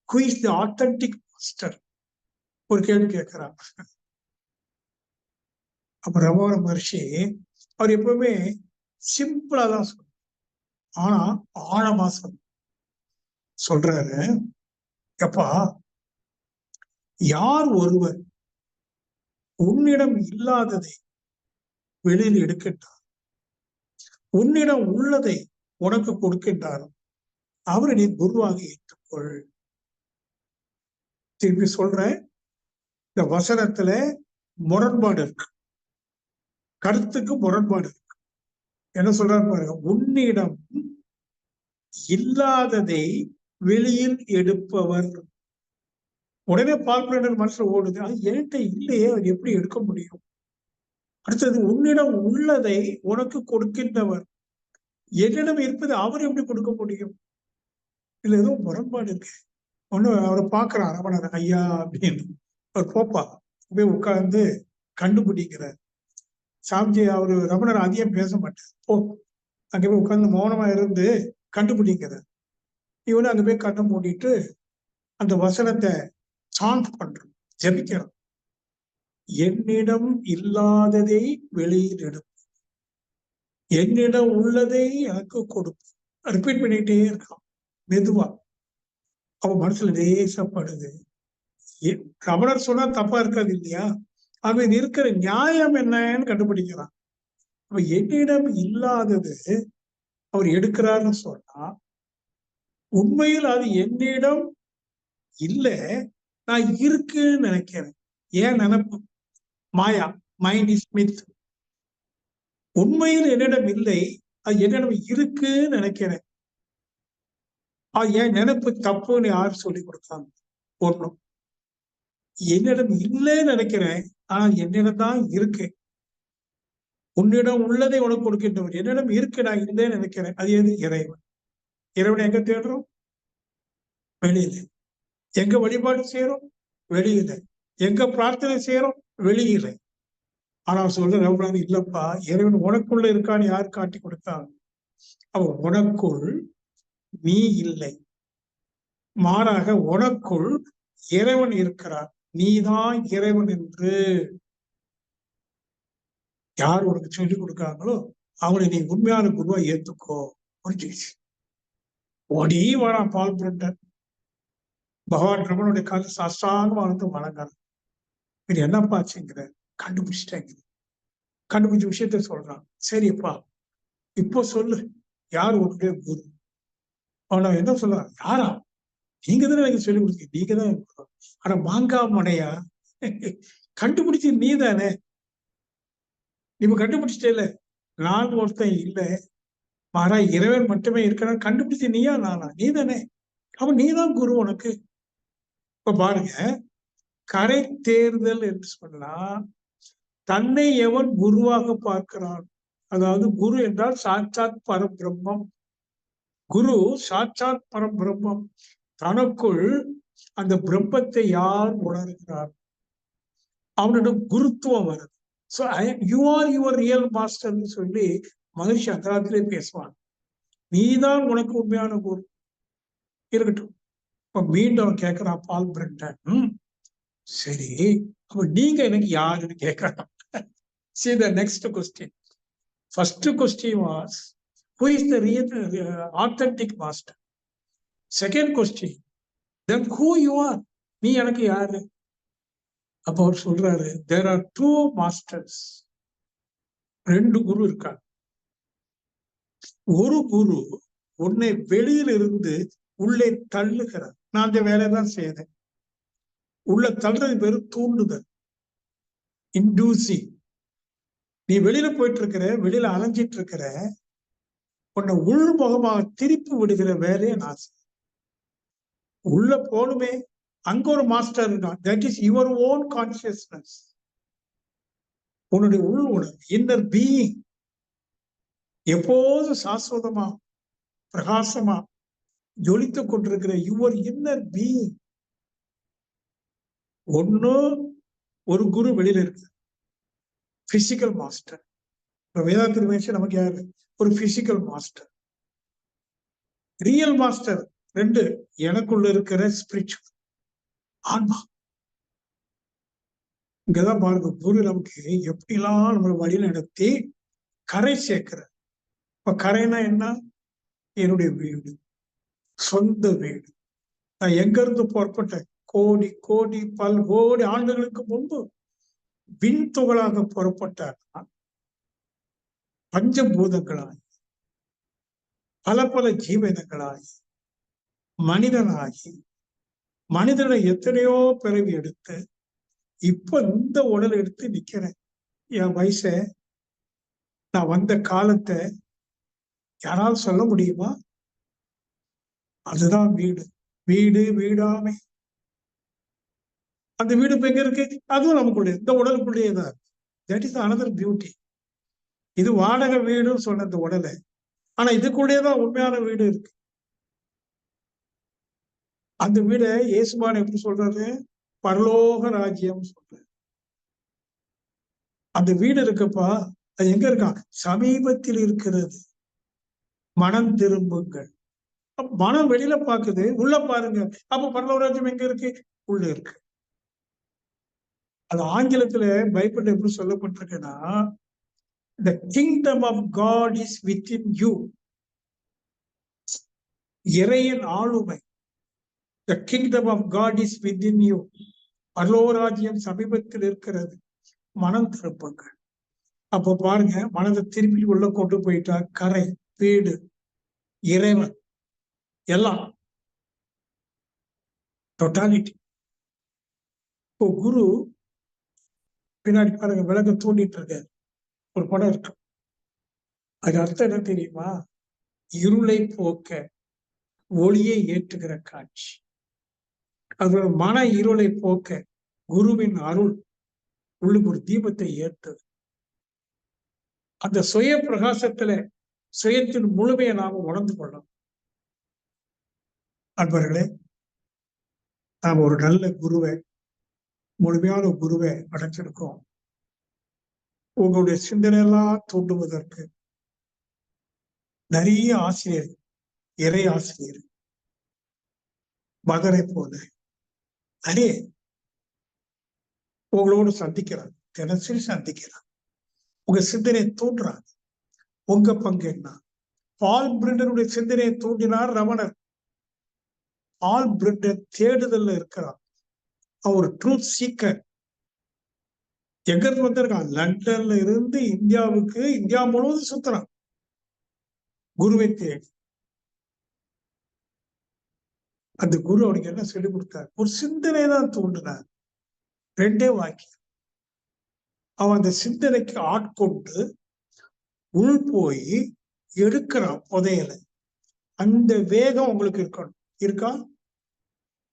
Who is the authentic master? ஒரு கேள்வி கேட்கிறான். அப்ப ரமண மகர்ஷி அவர் எப்பவுமே சிம்பிளா தான் சொல்ற, ஆனா ஆழமா சொல்றாரு. எப்பா, யார் ஒருவர் உன்னிடம் இல்லாததை வெளியில் எடுக்கின்றார், உன்னிடம் உள்ளதை உனக்கு கொடுக்கின்றார், அவரை நீ குருவாக ஏற்றுக்கொள். திருப்பி சொல்றேன், இந்த வசனத்துல முரண்பாடு இருக்கு, கருத்துக்கு முரண்பாடு இருக்கு. என்ன சொல்றாரு பாருங்க, உன்னிடம் இல்லாததை வெளியில் எடுப்பவர். உடனே பார்ப்பனர் மனசுல ஓடுது, அது என்கிட்ட இல்லையே, அது எப்படி எடுக்க முடியும்? அடுத்தது, உன்னிடம் உள்ளதை உனக்கு கொடுக்கின்றவர். என்னிடம் இருப்பது அவர் எப்படி கொடுக்க முடியும்? இதுல ஏதோ முரண்பாடு இருக்கு. ஒண்ணு அவரை பார்க்கிறான் ரமணர், ஐயா அப்படின்னு. அவர் போப்பா போய் உட்கார்ந்து கண்டுபிடிக்கிறார். சாமிஜி அவரு ரமணர் அதிகம் பேச மாட்டார், போ அங்க போய் உட்கார்ந்து மௌனமா இருந்து கண்டுபிடிக்கிறார். இவனு அங்க போய் கண்ணை மூடிட்டு அந்த வசனத்தை சாண்ட் பண்றோம், ஜபிக்கிறோம். என்னிடம் இல்லாததை வெளியில் எடுப்போம், என்னிடம் உள்ளதை எனக்கு கொடுப்போம். ரிப்பீட் பண்ணிட்டே இருக்கான் மெதுவா. அவன் மனசுல லேசப்படுது. ரமணர் சொன்னா தப்பா இருக்காது இல்லையா? அவன் இருக்கிற நியாயம் என்னன்னு கண்டுபிடிக்கிறான். அப்ப என்னிடம் இல்லாதது அவர் எடுக்கிறாருன்னு சொன்னா, உண்மையில் அது என்னிடம் இல்லை, நான் இருக்குன்னு நினைக்கிறேன். ஏன் நினைப்பு? மாயா, மைண்ட் இஸ் மித். உண்மையில் என்னிடம் இல்லை, அது என்னிடம் இருக்குன்னு நினைக்கிறேன். என் நினைப்பு தப்புன்னு யாரு சொல்லி கொடுத்தாங்க? ஒண்ணும். என்னிடம் இல்லைன்னு நினைக்கிறேன், ஆனா என்னிடம் தான் இருக்கு. உன்னிடம் உள்ளதை உனக்கு கொடுக்கின்றவர். என்னிடம் இருக்கு, நான் இல்லைன்னு நினைக்கிறேன். அது எது? இறைவன். இறைவனை எங்க தேடுறோம்? வெளியில. எங்க வழிபாடு செய்யறோம்? வெளியில. எங்க பிரார்த்தனை செய்யறோம்? வெளியில. ஆனா சொல்ற ரவுடாது, இல்லப்பா, இறைவன் உனக்குள்ள இருக்கான்னு யாரு காட்டி கொடுத்தாங்க? அவன் உனக்குள் நீ இல்லை, மாறாக உனக்குள் இறைவன் இருக்கிறார், நீதான் இறைவன் என்று யார் உனக்கு சொல்லிக் கொடுக்காங்களோ அவனை நீ உண்மையான குருவா ஏத்துக்கோ. புரிஞ்சிச்சு? ஓடி வரான் பால் பிரண்டன், பகவான் ரமனுடைய காலத்து சாஸ்தாங்க வாழ்ந்து வணங்குறான். இது என்னப்பா ஆச்சுங்கிற? கண்டுபிடிச்சிட்டேங்க. கண்டுபிடிச்ச விஷயத்த சொல்றான். சரிப்பா, இப்போ சொல்லு, யார் உன்னுடைய குரு? அவன என்ன சொல்றான்? யாரா? நீங்க தானே எனக்கு சொல்லிக் கொடுத்தீங்க, நீங்க தான். ஆனா மாங்கா மடையா, கண்டுபிடிச்சு நீ தானே. நீங்க கண்டுபிடிச்சிட்டே, நான் ஒருத்தன் இல்லை, மாறா இறைவன் மட்டுமே இருக்கிறான். கண்டுபிடிச்சு நீயா நானா? நீ தானே. அவன் நீதான் குரு உனக்கு. இப்ப பாருங்க, கரை தேர்தல் என்று சொன்னா, தன்னை எவன் குருவாக பார்க்கிறான், அதாவது குரு என்றால் சாட்சாத் பரபிரம்மம். குரு சாட்சாத் பரபிரம்மம். தனக்குள் அந்த பிரம்மத்தை யார் உணர்கிறார், அவனிடம் குருத்துவம் வருது. So you are your real மாஸ்டர்னு சொல்லி மகிழ்ச்சி அந்தராத்திலே பேசுவான். நீதான் உனக்கு உண்மையான குரு. இருக்கட்டும். இப்ப மீண்டும் அவன் கேட்கிறான் பால் பிரண்டன், சரி அப்ப நீங்க எனக்கு யாருன்னு கேட்கறான். See the next question. First question was, who is the real authentic master? Second question, then who you are? நீ எனக்கு யாரு? அப்ப அவர் சொல்றாரு, there are two masters. ரெண்டு குரு இருக்காங்க. ஒரு குரு உன்னை வெளியில் இருந்து உள்ளே தள்ளுகிறார். நான் அந்த வேலைதான் செய்யறேன். உள்ள தள்ளுறது பேரு தூண்டுதல், இன்டியூசிங். நீ வெளியில போயிட்டு இருக்கிற, வெளியில அலைஞ்சிட்டு இருக்கிற, உன்னை உள்முகமாக திருப்பி விடுகிற வேலையை நான் செய்ய. உள்ள போனுமே, அங்க ஒரு மாஸ்டர் இருக்கான். That is your own consciousness. உன்னுடைய உள் உணர்வு, இன்னர் பீயிங், எப்போதும் சாஸ்வதமா பிரகாசமா ஜொலித்துக் கொண்டிருக்கிற யுவர் இன்னர் பீயிங். ஒண்ணு ஒரு குரு வெளியில இருக்கு, பிசிக்கல் மாஸ்டர். இப்ப வேதாத்திரி மகிழ்ச்சி நமக்கு யாரு? ஒரு பிசிக்கல் மாஸ்டர். ரியல் மாஸ்டர் ரெண்டு, எனக்குள்ள இருக்கிற ஸ்பிரிச்சுவல் ஆன்மா. இங்கதான் பாருங்க, குரு நமக்கு எப்படிலாம் நம்மளை வழி நடத்தி கரை சேர்க்கிற. இப்ப கரைனா என்ன? என்னுடைய வீடு, சொந்த வீடு. நான் எங்க இருந்து புறப்பட்டேன்? கோடி கோடி பல்கோடி ஆண்டுகளுக்கு முன்பு விண்துகளாக புறப்பட்டார். பஞ்சபூதங்களாய், பல பல ஜீவனங்களாய், மனிதனாகி, மனிதனை எத்தனையோ பிறவி எடுத்து இப்ப இந்த உடல் எடுத்து நிக்கிறேன். என் வயச, நான் வந்த காலத்தை யாராவது சொல்ல முடியுமா? அதுதான் வீடு. வீடு வீடாமை. அந்த வீடு இப்ப எங்க இருக்கு? அதுவும் நமக்குள்ளே, இந்த உடலுக்குள்ளேயே தான். That is another beauty. இது வாடகை வீடுன்னு சொன்ன இந்த உடலை, ஆனா இதுக்குள்ளேயேதான் உண்மையான வீடு இருக்கு. அந்த வீடை இயேசுபான் எப்படி சொல்றாரு? பரலோக ராஜ்யம் சொல்றாரு. அந்த வீடு இருக்குப்பா, அது எங்க இருக்கா? சமீபத்தில் இருக்கிறது. மனம் திரும்புங்கள். மனம் வெளியில பாக்குது, உள்ள பாருங்க. அப்ப பரலோக ராஜ்யம் எங்க இருக்கு? உள்ள இருக்கு. அது ஆங்கிலத்துல பைபிள் எப்படி சொல்லப்பட்டிருக்குன்னா, the kingdom of God is within you. இறையின் ஆளுமை. The kingdom of God is within you. பரலோக ராஜ்யம் சமீபத்தில் இருக்கிறது, மனம் திரும்புங்கள். அப்ப பாருங்க, மனதை திருப்பி உள்ள கொண்டு போயிட்டா கரை, வீடு, இறைவன், எல்லாம் டோட்டாலிட்டி. இப்போ குரு பின்னாடி பாருங்க, விளக்க தூண்டிட்டு இருக்காரு. ஒரு படம் இருக்கு, அது அர்த்தம் என்ன தெரியுமா? இருளை போக்க ஒளியை ஏற்றுகிற காட்சி. அதோட மன இருளை போக்க குருவின் அருள் உள்ளுக்கு ஒரு தீபத்தை ஏற்றது. அந்த சுய பிரகாசத்துல சுயத்தின் முழுமையை நாம உணர்ந்து கொள்ளணும். அன்பர்களே, நாம ஒரு நல்ல குருவை, முழுமையான குருவை அடைச்சிருக்கோம். உங்களுடைய சிந்தனையெல்லாம் தூண்டுவதற்கு நிறைய ஆசிரியர், இறை ஆசிரியர், மகனை போல நிறைய உங்களோடு சந்திக்கிறாங்க, தினசரி சந்திக்கிறாங்க. உங்க சிந்தனையை தூண்டுறாங்க. உங்க பங்கு என்ன? பால் பிரிண்டனுடைய சிந்தனையை தூண்டினார் ரமணர். பால் பிரிண்டன் தேடுதல்ல இருக்கிறார். அவர் ட்ரூத் சீக்கர். எங்க இருந்து வந்திருக்கான்? லண்டன்ல இருந்து இந்தியாவுக்கு, இந்தியா முழுவதும் சுத்துறான் குருவை தேடி. அந்த குரு அவனுக்கு என்ன சொல்லிக் கொடுத்தார்? ஒரு சிந்தனை தான் தூண்டினார். 2 வாக்கியம். அவன் அந்த சிந்தனைக்கு ஆட்கொண்டு உள் போய் எடுக்கிறான் புதையல. அந்த வேகம் உங்களுக்கு இருக்கணும். இருக்கா?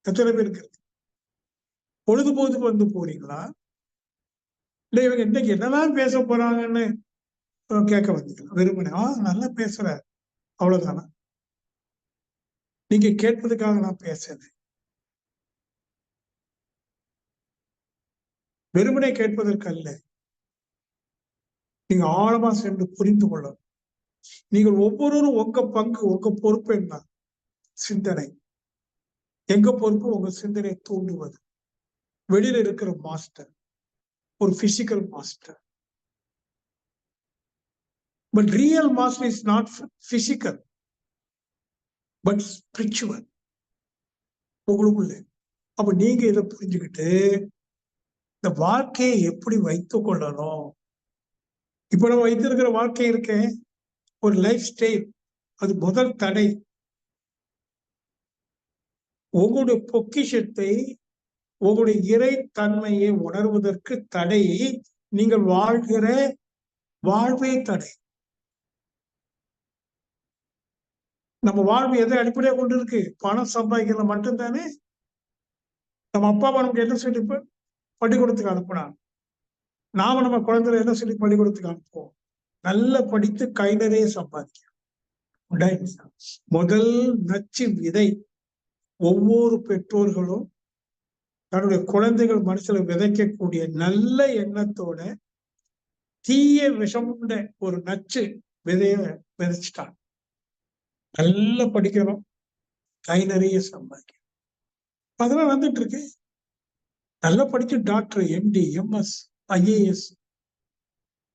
எத்தனை பேருக்கு இருக்கு? பொழுதுபோதுக்கு வந்து போறீங்களா, இல்ல இவங்க இன்னைக்கு என்னதான் பேச போறாங்கன்னு கேட்க வந்தீங்களா? வெறுமனே நல்லா பேசுற, அவ்வளவுதானா? நீங்க கேட்பதுக்காக நான் பேசுறேன். வெறுமனே கேட்பதற்கு அல்ல. நீங்க ஆழமா சென்று புரிந்து கொள்ளணும். நீங்கள் ஒவ்வொருவரும் உங்க பங்கு, உங்க பொறுப்பு என்ன? சிந்தனை. எங்க பொறுப்பு? உங்க சிந்தனையை தூண்டுவது. வெளியில இருக்கிற மாஸ்டர் ஒரு physical master. But real master is not physical but spiritual, உங்களுக்குள்ள. அப்ப நீங்க இதை புரிஞ்சுக்கிட்டு இந்த வாழ்க்கையை எப்படி வைத்துக் கொள்ளணும்? இப்ப நம்ம வைத்திருக்கிற வாழ்க்கை இருக்கேன், ஒரு லைஃப் ஸ்டைல், அது முதல் தடை. உங்களுடைய பொக்கிஷத்தை, உங்களுடைய இறை தன்மையை உணர்வதற்கு தடை நீங்கள் வாழ்கிற வாழ்வே தடை. நம்ம வாழ்வு எதை அடிப்படையாக கொண்டு இருக்கு? பணம் சம்பாதிக்கிறது மட்டும்தானே. நம்ம அப்பா அம்மா நமக்கு என்ன சொல்லி பள்ளிக்கூடத்துக்கு அனுப்புனாங்க? நாம நம்ம குழந்தைகளை என்ன சொல்லி பள்ளிக்கூடத்துக்கு அனுப்புவோம்? நல்லா படித்து கை நிறைய சம்பாதிக்க. முதல் நச்சு விதை ஒவ்வொரு பெற்றோர்களும் தன்னுடைய குழந்தைகள் மனசுல விதைக்கக்கூடிய நல்ல எண்ணத்தோட தீய விஷமுண்ட ஒரு நச்சு விதைய விதைச்சிட்டாங்க. நல்லா படிக்கிறோம், கை நிறைய சம்பாதிக்கணும். அதெல்லாம் வந்துட்டு இருக்கு. நல்லா படிச்சு டாக்டர், எம்டி, எம்எஸ், ஐஏஎஸ்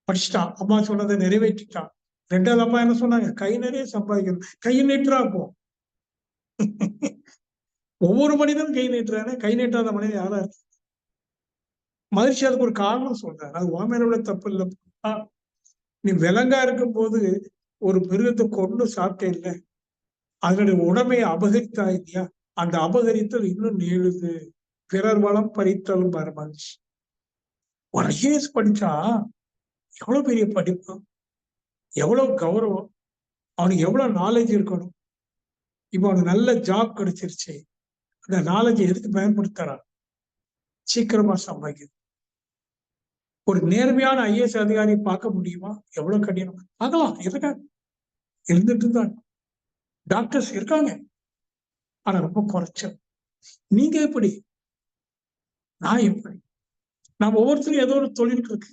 படிச்சுட்டான். அம்மா சொன்னதை நிறைவேற்றிட்டான். ரெண்டாவது அம்மா என்ன சொன்னாங்க? கை நிறைய சம்பாதிக்கணும், கையை நீட்டுறா போ. ஒவ்வொரு மனிதனும் கை நீட்டுறானே, கை நீட்டாத மனிதன் யாரா இருக்கு? மகிழ்ச்சி அதுக்கு ஒரு காரணம் சொல்றாரு. அது உன் உள்ள தப்பு இல்லை. நீ விலங்கா இருக்கும் போது ஒரு மிருகத்தை கொண்டு சாப்பிட்டே இல்லை, அதனுடைய உடமையை அபகரித்தா இல்லையா? அந்த அபகரித்தல் இன்னும் நீளுது. பிறர் வளம் பறித்தலும் பாரு மகிழ்ச்சி. ஒரு ஐஏஎஸ் படிச்சா எவ்வளவு பெரிய படிப்பு, எவ்வளவு கௌரவம், அவனுக்கு எவ்வளவு நாலேஜ் இருக்கணும். இப்ப அவனுக்கு நல்ல ஜாப் கிடைச்சிருச்சு, அந்த நாலேஜ் எதுக்கு பயன்படுத்துறான்? சீக்கிரமா சம்பாதிக்குது. ஒரு நேர்மையான ஐஏஎஸ் அதிகாரி பார்க்க முடியுமா? எவ்வளவு கடினம். பார்க்கலாம், இருக்காங்க, இருந்துட்டு தான். டாக்டர்ஸ் இருக்காங்க, ஆனா ரொம்ப குறைச்சல். நீங்க எப்படி, நான் எப்படி? நம்ம ஒவ்வொருத்தரும் ஏதோ ஒரு தொழில் இருக்கு.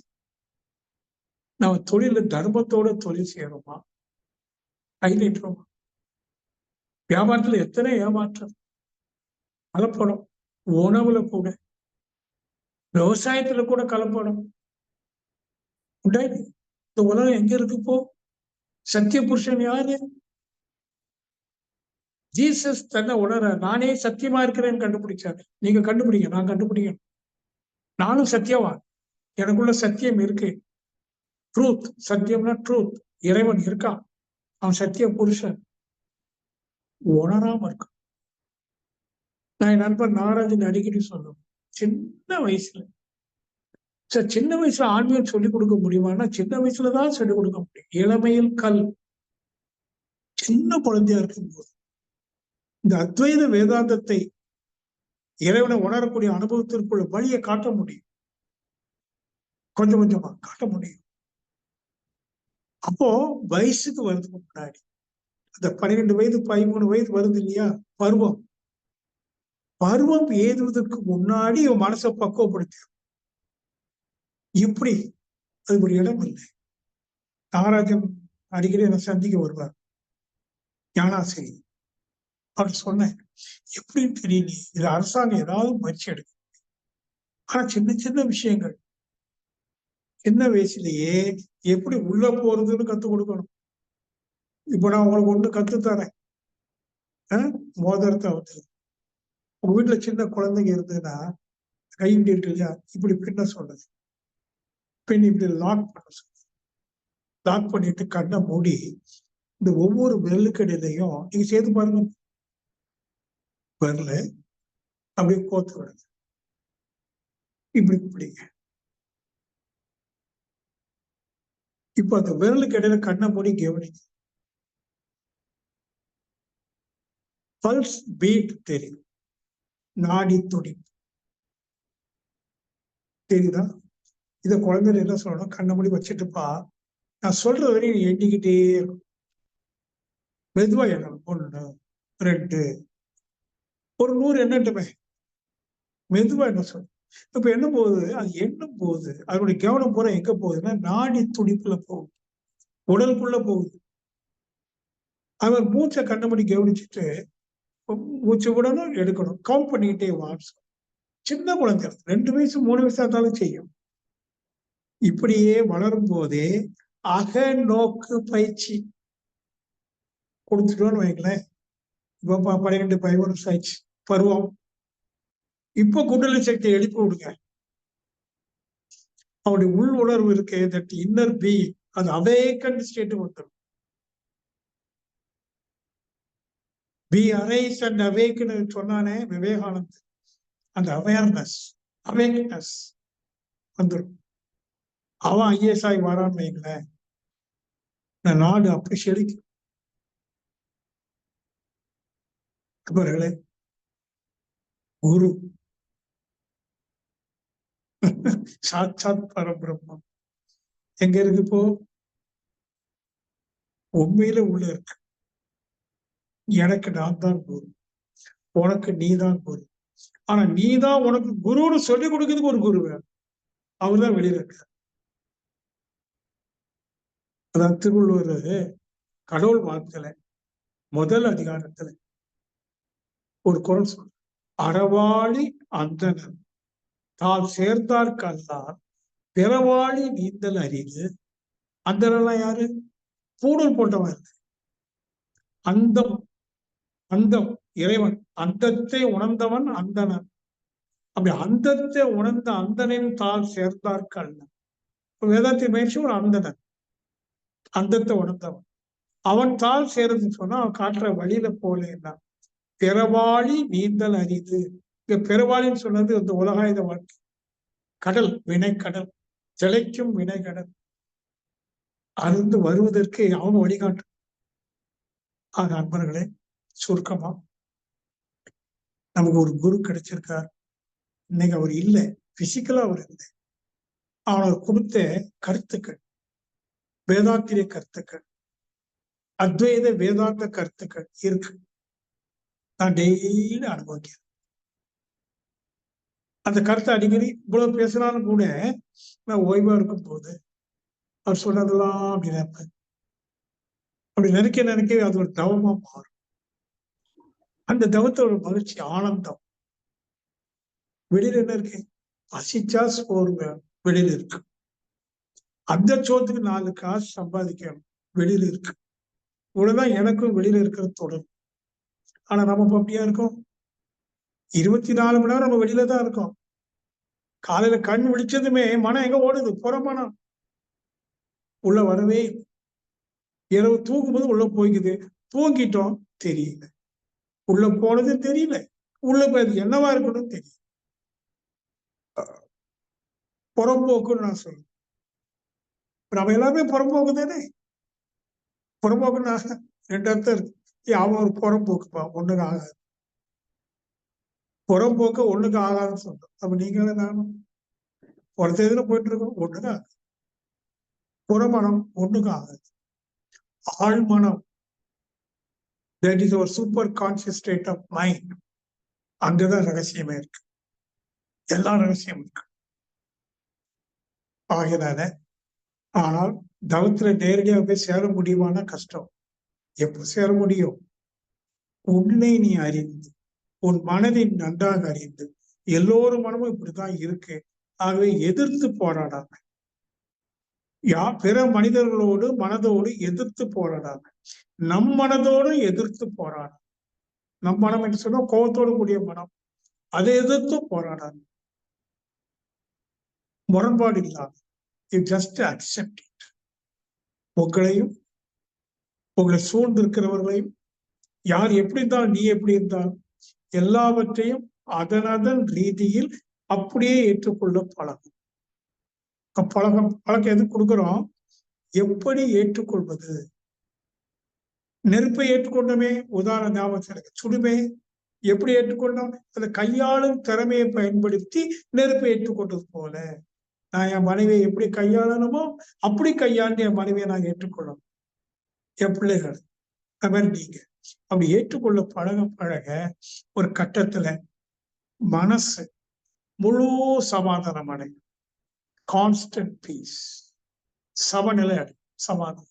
நம்ம தொழில தர்மத்தோட தொழில் செய்யறோமா, கைநீட்டுறோமா? வியாபாரத்துல எத்தனை ஏமாற்றம், கலப்படம், உணவுல கூட, விவசாயத்துல கூட கலப்படம் உண்டாது. இந்த உலகம் எங்க இருக்கு இப்போ? சத்திய புருஷன் யாரு? ஜீசஸ் தன்னை உணர, நானே சத்தியமா இருக்கிறேன்னு கண்டுபிடிச்சாரு. நீங்க கண்டுபிடிங்க, நான் கண்டுபிடிக்கணும். நானும் சத்தியவான், எனக்குள்ள சத்தியம் இருக்கு. ட்ரூத், சத்தியம்னா ட்ரூத். இறைவன் இருக்கான், அவன் சத்திய புருஷன். உணராம இருக்கான். நான் என் நண்பர் நாகராஜன் அடிக்கடி சொல்லுவேன், சின்ன வயசுல சின்ன வயசுல ஆன்மீகம் சொல்லிக் கொடுக்க முடியுமான்னா சின்ன வயசுலதான் சொல்லிக் கொடுக்க முடியும். இளமையில் கல். சின்ன குழந்தையா இருக்கும்போது இந்த அத்வைத வேதாந்தத்தை, இறைவனை உணரக்கூடிய அனுபவத்திற்குள்ள வழியை காட்ட முடியும், கொஞ்சம் கொஞ்சமா காட்ட முடியும். அப்போ வயசுக்கு வருதுக்கு முன்னாடி, அந்த 12 வயது 13 வயது வருது இல்லையா, பருவம். பருவம் ஏதுவதற்கு முன்னாடி இவன் மனசை பக்குவப்படுத்தி. இப்படி அது ஒரு இடம் இல்லை. நாகராஜன் அடிக்கடி என்னை சந்திக்க வருவார், ஞானாசிரி. அவர் சொன்னேன், எப்படின்னு தெரியல, இது அரசாங்கம் ஏதாவது முயற்சி எடுக்கும். ஆனா சின்ன சின்ன விஷயங்கள் சின்ன வயசுலயே எப்படி உள்ள போறதுன்னு கத்துக் கொடுக்கணும். இப்ப நான் உங்களுக்கு ஒண்ணு கத்துத்தரேன். மோதிரத்தை வந்து உங்க வீட்டுல சின்ன குழந்தைங்க இருந்ததுன்னா, கை இப்படி இருக்கு இல்லையா, இப்படி பின்ன சொல்றது, பின் இப்படி லாக் பண்ண சொல்றது. லாக் பண்ணிட்டு கண்ணை மூடி இந்த ஒவ்வொரு விரலுக்கடையிலையும் நீங்க சேர்த்து பாருங்க, விரல அப்படியே கோத்து விடுங்க, இப்படி பிடிங்க. இப்ப அந்த விரலுக்கு இடையில கண்ணை மூடி கவனிங்க. பல்ஸ் பீட் தெரியும், நாடி துடிப்பு தெரியுதா? இத குழந்தைகள் என்ன சொல்லணும், கண்ணை மூடி வச்சுட்டுப்பா, நான் சொல்ற வரையும் நீ எண்ணிக்கிட்டே இருக்கும். மெதுவா எண்ணணும். 1 2 ஒரு 100 எண்ணட்டுமே, மெதுவா என்ன சொல்லணும். இப்ப என்ன போகுது, அது எண்ணும் போது அதனுடைய கவனம் பூரா எங்க போகுதுன்னா நாடி துடிப்புல போகுது, உடலுக்குள்ள போகுது. அவர் மூச்சை கண்ணபடி கவனிச்சுட்டு மூச்சு விடணும், எடுக்கணும், கவுண்ட் பண்ணிக்கிட்டே வாட்ஸ். சின்ன குழந்தை 2 வயசு 3 வயசா இருந்தாலும் செய்யும். இப்படியே வளரும் போதே அக நோக்கு பயிற்சி கொடுத்துட்டோன்னு வைங்களேன். இப்ப 12 15 ஆயிடுச்சு பருவம். இப்ப குண்டலினி சக்தியை எழுப்பி விடுங்க. அவருடைய உள் உணர்வு இருக்கு, தட் இன்னர் பீயிங், அது அவேக்கன்ட் ஸ்டேட் வந்துடும். பி அரைஸ் அண்ட் அவேக்னு சொன்னானே விவேகானந்த், அந்த அவேர்னஸ், அவேக்னஸ் வந்துடும். அவன் ஐஏஎஸ் ஆகி வரான்னு வைங்களேன், இந்த நாடு அப்படி செழிக்கும். அவர்களே குரு சாட்சாத் பரபிரம்மம் எங்க இருக்கு இப்போ? உண்மையில உள்ள இருக்கு. எனக்கு நான் தான் குரு, உனக்கு நீ தான் குரு. ஆனா நீ தான் உனக்கு குருன்னு சொல்லிக் கொடுக்கிறதுக்கு ஒரு குரு வேணும், அவர் தான் வெளியில இருக்கார். அதான் திருவள்ளுவர் கடவுள் வாழ்த்துல முதல் அதிகாரத்துல ஒரு குரல் சொல்ற, அறவாளி அந்தணன் தால் சேர்ந்தார்க்கு அல்லார் பிறவாளி நீந்தல் அறிவு. அந்தணன்லாம் யாரு? பூடல் போட்டவன் இருக்கு. அந்தம் அந்தம் இறைவன் அந்தத்தை உணர்ந்தவன் அந்தனன். அப்படி அந்தத்தை உணர்ந்த அந்தனின் தாள் சேர்ந்தார்கள். வேதாத்திய பயிற்சி ஒரு அந்தனன், அந்தத்தை உணர்ந்தவன். அவன் தாள் சேருதுன்னு சொன்னா அவன் காட்டுற வழியில போல பிறவாளி நீந்தல் அரிது. இங்க பிறவாளின்னு சொன்னது இந்த உலகாயுத வாழ்க்கை கடல், வினைக்கடல், திளைக்கும் வினைக்கடல். அருந்து வருவதற்கு அவங்க வழிகாட்டு. ஆக அன்பர்களே, சுருக்கமா நமக்கு ஒரு குரு கிடைச்சிருக்கார். இன்னைக்கு அவர் இல்லை, பிசிக்கலா அவர் இல்லை. அவர் கொடுத்த கருத்துக்கள், வேதாத்திரிய கருத்துக்கள், அத்வைத வேதாந்த கருத்துக்கள் இருக்கு. நான் டெய்லி அனுபவிக்கிறேன் அந்த கருத்தை. அடிக்கடி இவ்வளவு பேசினாலும் கூட நான் ஓய்வா இருக்கும் போது அவர் சொன்னதெல்லாம் அப்படி நினைப்பேன். அப்படி நினைக்க அது ஒரு தவமா மாறும். அந்த தவத்தோட மகிழ்ச்சி, ஆனந்தம். வெளியில என்ன இருக்கு? பசிச்சா சோறு வெளியில இருக்கு. அந்த சோத்துக்கு 4 காசு சம்பாதிக்கணும், வெளியில இருக்கு. இவ்வளவுதான் எனக்கும் வெளியில இருக்கிறது தொடரும். ஆனா நம்ம இப்ப அப்படியா இருக்கோம்? 24 மணி நேரம் நம்ம வெளியில தான் இருக்கோம். காலையில கண் விழிச்சதுமே மனம் எங்க ஓடுது? புறமனம். உள்ள வரவே. இரவு தூங்கும்போது உள்ள போய்க்குது. தூங்கிட்டோம், தெரியல. உள்ள போனது தெரியல. உள்ள போய் என்னவா இருக்கணும் தெரியல. புறம்போக்குன்னு நான் சொல்றேன். நம்ம எல்லாருமே புறம்போக்கு தானே. புறம்போக்குன்னு 2 அர்த்தம் இருக்கு. அவன் ஒரு புறம்போக்குப்பா, ஒண்ணுக்கு ஆகாது. புறம்போக்கு ஒண்ணுக்கு ஆகாதுன்னு சொல்றோம். அப்ப நீங்களும் நானும் ஒருத்த இதுல போயிட்டு இருக்கோம், ஒண்ணுக்கு ஆகாது. புறமணம் ஒண்ணுக்கு ஆகாது. ஆழ்மனம், that is our super conscious state of mind. அங்கதான் ரகசியமே இருக்கு. எல்லா ரகசியமும் இருக்கு. ஆகையினால ஆனால் தவத்துல நேரடியாக போய் சேர முடியுமானா கஷ்டம். எப்ப சேர முடியும்? உன்னை நீ அறிந்து, உன் மனதை நன்றாக அறிந்து. எல்லோரும் மனமும் இப்படிதான் இருக்கு. ஆகவே எதிர்த்து போராடாம, பிற மனிதர்களோடு மனதோடு எதிர்த்து போராடாம, நம் மனதோடு எதிர்த்து போராட. நம் மனம் என்று சொன்னா கோபத்தோடு கூடிய மனம், அதை எதிர்த்து போராடாது. முரண்பாடு இல்லாத, யூ ஜஸ்ட் அக்செப்ட் இட். உங்களையும் உங்களை சூழ்ந்து இருக்கிறவர்களையும், யார் எப்படி இருந்தாலும், நீ எப்படி இருந்தாலும், எல்லாவற்றையும் அதனதன் ரீதியில் அப்படியே ஏற்றுக்கொள்ள பழகும். பழக்கம் எது கொடுக்குறோம்? எப்படி ஏற்றுக்கொள்வது? நெருப்பை ஏற்றுக்கொண்டோமே, உதாரண ஞாபகம், சுடுமே எப்படி ஏற்றுக்கொண்டோம்? அந்த கையாளும் திறமையை பயன்படுத்தி நெருப்பை ஏற்றுக்கொண்டது போல நான் என் மனைவியை எப்படி கையாளணுமோ அப்படி கையாண்டு என் மனைவியை நான் ஏற்றுக்கொள்ளணும். என் பிள்ளைகள் அது மாதிரி நீங்க அப்படி ஏற்றுக்கொள்ள பழக பழக ஒரு கட்டத்துல மனசு முழு சமாதானம் அடையும். கான்ஸ்டன்ட் பீஸ், சமநிலை அடையும், சமாதானம்.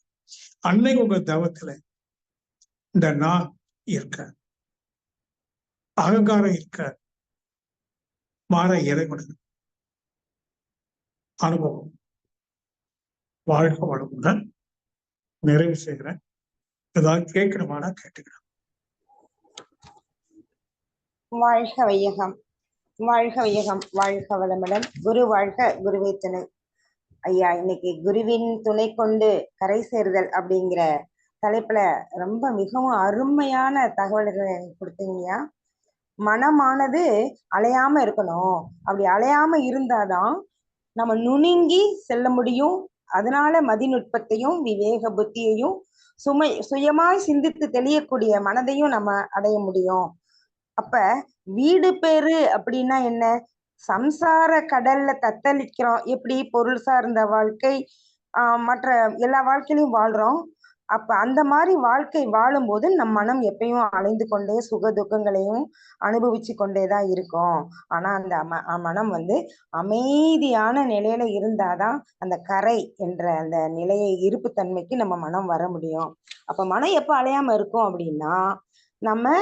அன்னைக்கு உங்க தவத்துல இந்த நான் இருக்க, அகங்காரம் இருக்க, மாற இறைவனுக்கு அனுபவம். வாழ்க வளமுடன். நிறைவு செய்கிறேன். ஏதாவது கேட்கணுமானா கேட்டுக்கிறேன். வாழ்க வையகம், வாழ்க வையகம், வாழ்க வளமுடன். குரு வாழ்க, குருவே துணை. ஐயா, இன்னைக்கு குருவின் துணை கொண்டு கரை சேருதல் அப்படிங்கிற தலைப்புல ரொம்ப மிகவும் அருமையான தகவல்களை கொடுத்தீங்கய்யா. மனமானது அலையாம இருக்கணும். அப்படி அலையாம இருந்தாதான் நம்ம நுணுங்கி செல்ல முடியும். அதனால மதிநுட்பத்தையும் விவேக புத்தியையும் சுயமாய் சிந்தித்து தெளியக்கூடிய மனதையும் நம்ம அடைய முடியும். அப்ப வீடு பேரு அப்படின்னா என்ன? சம்சார கடல்ல தத்தளிக்கிறோம். எப்படி பொருள் சார்ந்த வாழ்க்கை, மற்ற எல்லா வாழ்க்கையிலையும் வாழ்றோம். அப்ப அந்த மாதிரி வாழ்க்கை வாழும்போது நம் மனம் எப்பயும் அலைந்து கொண்டே சுக துக்கங்களையும் அனுபவிச்சு கொண்டேதான் இருக்கும். ஆனா அந்த மனம் அமைதியான நிலையில இருந்தாதான் அந்த கரை என்ற அந்த நிலையை இருப்பு தன்மைக்கு நம்ம மனம் வர முடியும். அப்ப மனம் எப்ப அலையாம இருக்கும் அப்படின்னா, நம்ம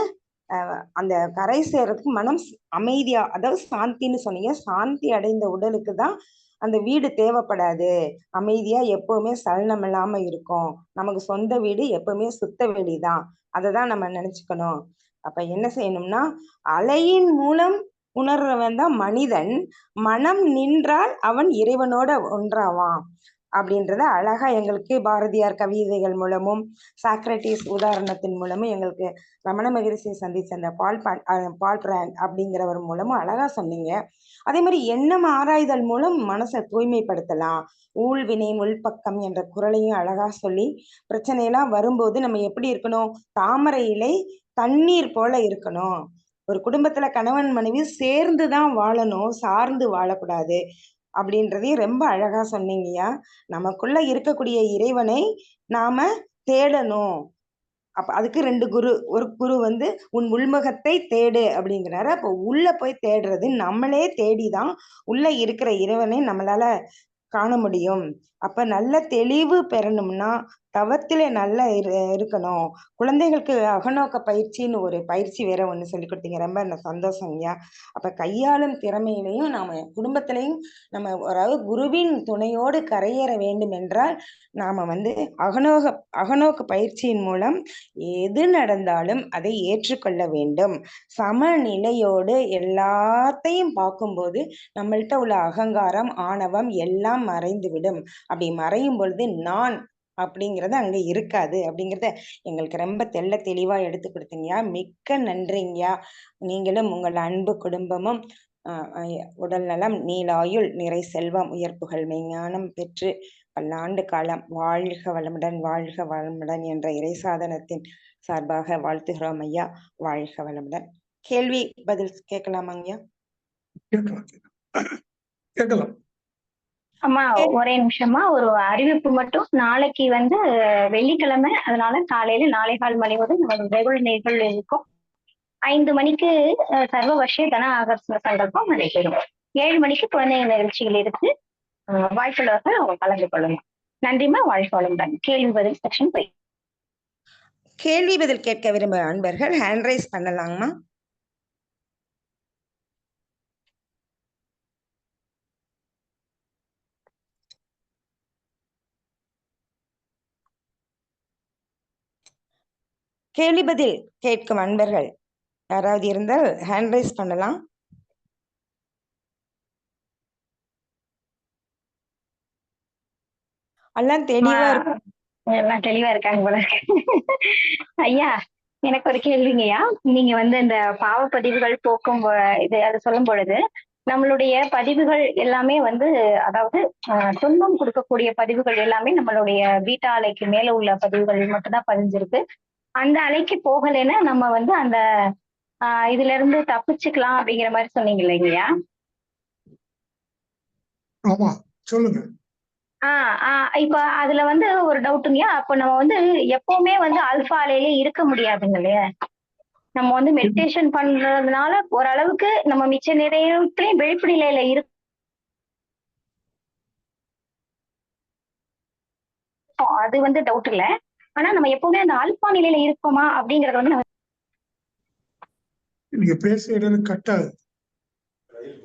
அந்த கரை சேர்றதுக்கு மனம் அமைதியா, அதாவது சாந்தின்னு சொன்னீங்க. சாந்தி அடைந்த உடலுக்கு தான் அந்த வீடு தேவைப்படாது. அமைதியா எப்பவுமே சலனம் இல்லாம இருக்கும். நமக்கு சொந்த வீடு எப்பவுமே சுத்த வெளிதான். அததான் நம்ம நினைச்சுக்கணும். அப்ப என்ன செய்யணும்னா, அலையின் மூலம் உணர்றவன் தான் மனிதன். மனம் நின்றால் அவன் இறைவனோட ஒன்றாவான் அப்படின்றத அழகா எங்களுக்கு பாரதியார் கவிதைகள் மூலமும் சாக்ரட்டிஸ் உதாரணத்தின் மூலமும் எங்களுக்கு ரமண மகரிஷியை சந்திச்ச அந்த பால் பிராண்ட் அப்படிங்கிறவர் மூலமும் அழகா சொன்னீங்க. அதே மாதிரி எண்ணம் ஆராய்தல் மூலம் மனசை தூய்மைப்படுத்தலாம். ஊழ்வினை உள்பக்கம் என்ற குறளையும் அழகா சொல்லி, பிரச்சனையெல்லாம் வரும்போது நம்ம எப்படி இருக்கணும்? தாமரை இலை தண்ணீர் போல இருக்கணும். ஒரு குடும்பத்துல கணவன் மனைவி சேர்ந்துதான் வாழணும், சார்ந்து வாழக்கூடாது அப்படின்றதையும் ரொம்ப அழகா சொன்னீங்கய்யா. நமக்குள்ள இருக்கக்கூடிய இறைவனை நாம தேடணும். அப்ப அதுக்கு 2 குரு. ஒரு குரு வந்து உன் உள்முகத்தை தேடு அப்படிங்கிறாரு. அப்போ உள்ள போய் தேடுறது, நம்மளே தேடிதான் உள்ள இருக்கிற இறைவனை நம்மளால காண முடியும். அப்ப நல்ல தெளிவு பெறணும்னா தவத்திலே நல்லா இருக்கணும். குழந்தைகளுக்கு அகநோக்க பயிற்சின்னு ஒரு பயிற்சி வேற ஒண்ணு சொல்லி கொடுத்தீங்க. ரொம்ப சந்தோஷம் ஐயா. அப்ப கையாளும் திறமையிலையும் நாம குடும்பத்திலையும் நம்ம அதாவது குருவின் துணையோடு கரையேற வேண்டும் என்றால் நாம வந்து அகநோக்கு பயிற்சியின் மூலம் எது நடந்தாலும் அதை ஏற்றுக்கொள்ள வேண்டும். சமநிலையோடு எல்லாத்தையும் பார்க்கும்போது நம்மள்ட்ட உள்ள அகங்காரம் ஆணவம் எல்லாம் மறைந்துவிடும். அப்படி மறையும் பொழுது நான் அப்படிங்கறது அங்க இருக்காது அப்படிங்கறத எங்களுக்கு ரொம்ப தெளிவா எடுத்து கொடுத்தீங்கயா. மிக்க நன்றிங்கயா. நீங்களும் உங்கள் அன்பு குடும்பமும் உடல் நலம் நீலாயுள் நிறை செல்வம் உயர்ப்புகள் மெய்ஞானம் பெற்று பல்லாண்டு காலம் வாழ்க வளமுடன் என்ற இறை சாதனத்தின் சார்பாக வாழ்த்துகிறோம் ஐயா. வாழ்க வளமுடன். கேள்வி பதில் கேட்கலாமாங்கய்யா? கேட்கலாம். அம்மா ஒரே நிமிஷமா ஒரு அறிவிப்பு மட்டும். நாளைக்கு வந்து வெள்ளிக்கிழமை, அதனால காலையில 4:15 மணி முதல் நம்ம ரெகுலர் நிகழ்வு இருக்கும். 5 மணிக்கு சர்வ வர்ஷ தன ஆகர்ஷண சங்கல்பம் நடைபெறும். 7 மணிக்கு குழந்தைங்க நிகழ்ச்சிகள் இருக்கு. வாய்ப்புள்ளவர்கள் அவங்க கலந்து கொள்ளணும். நன்றிமா. வாழ்க வளமுடன். கேள்வி பதில் செக்ஷன் போய் கேள்வி பதில் கேட்க விரும்ப அன்பர்கள் ஹேண்ட் ரைஸ் பண்ணலாங்கம்மா. கேள்வி பதில் கேட்கும் அன்பர்கள் யாராவது இருந்தால் ஹேண்ட் ரைஸ் பண்ணலாம். எல்லாம் தெளிவா இருக்காங்க போல. ஐயா, எனக்கு ஒரு கேள்விங்கய்யா. நீங்க வந்து இந்த பாவப்பதிவுகள் போக்கும் இது அது சொல்லும் பொழுது நம்மளுடைய பதிவுகள் எல்லாமே வந்து அதாவது துன்பம் கொடுக்கக்கூடிய பதிவுகள் எல்லாமே நம்மளுடைய பீட்டா அலைக்கு மேல உள்ள பதிவுகள் மட்டும்தான் பதிஞ்சிருக்கு. அந்த அலைக்கு போகலைன்னா நம்ம வந்து அந்த இதுல இருந்து தப்பிச்சுக்கலாம் அப்படிங்கிற மாதிரி சொன்னீங்க இல்லைங்கய்யா? ஆமா, சொல்லுங்க. இப்ப அதுல வந்து ஒரு டவுட்டுங்கய்யா. அப்ப நம்ம வந்து எப்பவுமே வந்து ஆல்பா அலையிலே இருக்க முடியாதுங்க இல்லையா? நம்ம வந்து மெடிடேஷன் பண்றதுனால ஓரளவுக்கு நம்ம மிச்ச நேரத்திலையும் விழிப்பு நிலையில இருக்கும். அது வந்து டவுட் இல்ல. ஆனா நம்ம எப்பவுமே அந்த ஆல்பா நிலையில இருக்கோமா அப்படிங்கறது வந்து நீங்க பேசுறது கட் ஆகுது.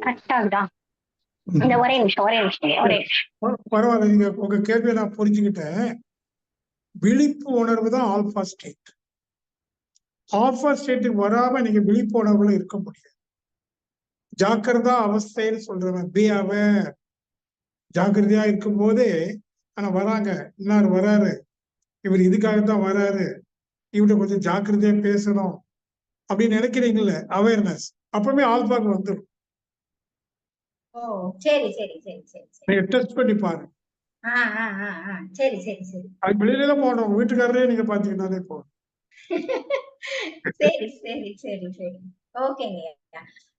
கட் ஆகுதா? இந்த ஒரே நிமிஷம். பரவாயில்ல, நீங்க உங்க கேள்வியை நான் புரிஞ்சுக்கிட்டேன். விழிப்பு உணர்வு தான் ஆல்பா ஸ்டேட். ஆல்பா ஸ்டேட்டுக்கு வராம நீங்க விழிப்பு உணர்வுல இருக்க முடியாது. ஜாக்கிரதா அவஸ்தைன்னு சொல்றவன் பி அவேர். ஜாக்கிரதையா இருக்கும் போதே ஆனா வராங்க, இன்னார் வராரு, இவர் இதுக்காகத்தான் வராரு, இவர்கிட்ட கொஞ்சம் ஜாக்கிரதையா பேசணும் அப்படின்னு நினைக்கிறீங்கல்ல, அவேர்னஸ் அப்பவுமே ஆல்பாக்கு வந்துடும். நீங்க டெஸ்ட் பண்ணி பாருங்க. அது வெளியில போனோம், வீட்டுக்காரரே நீங்க பாத்தீங்கன்னாலே போதும். ஓகேங்க.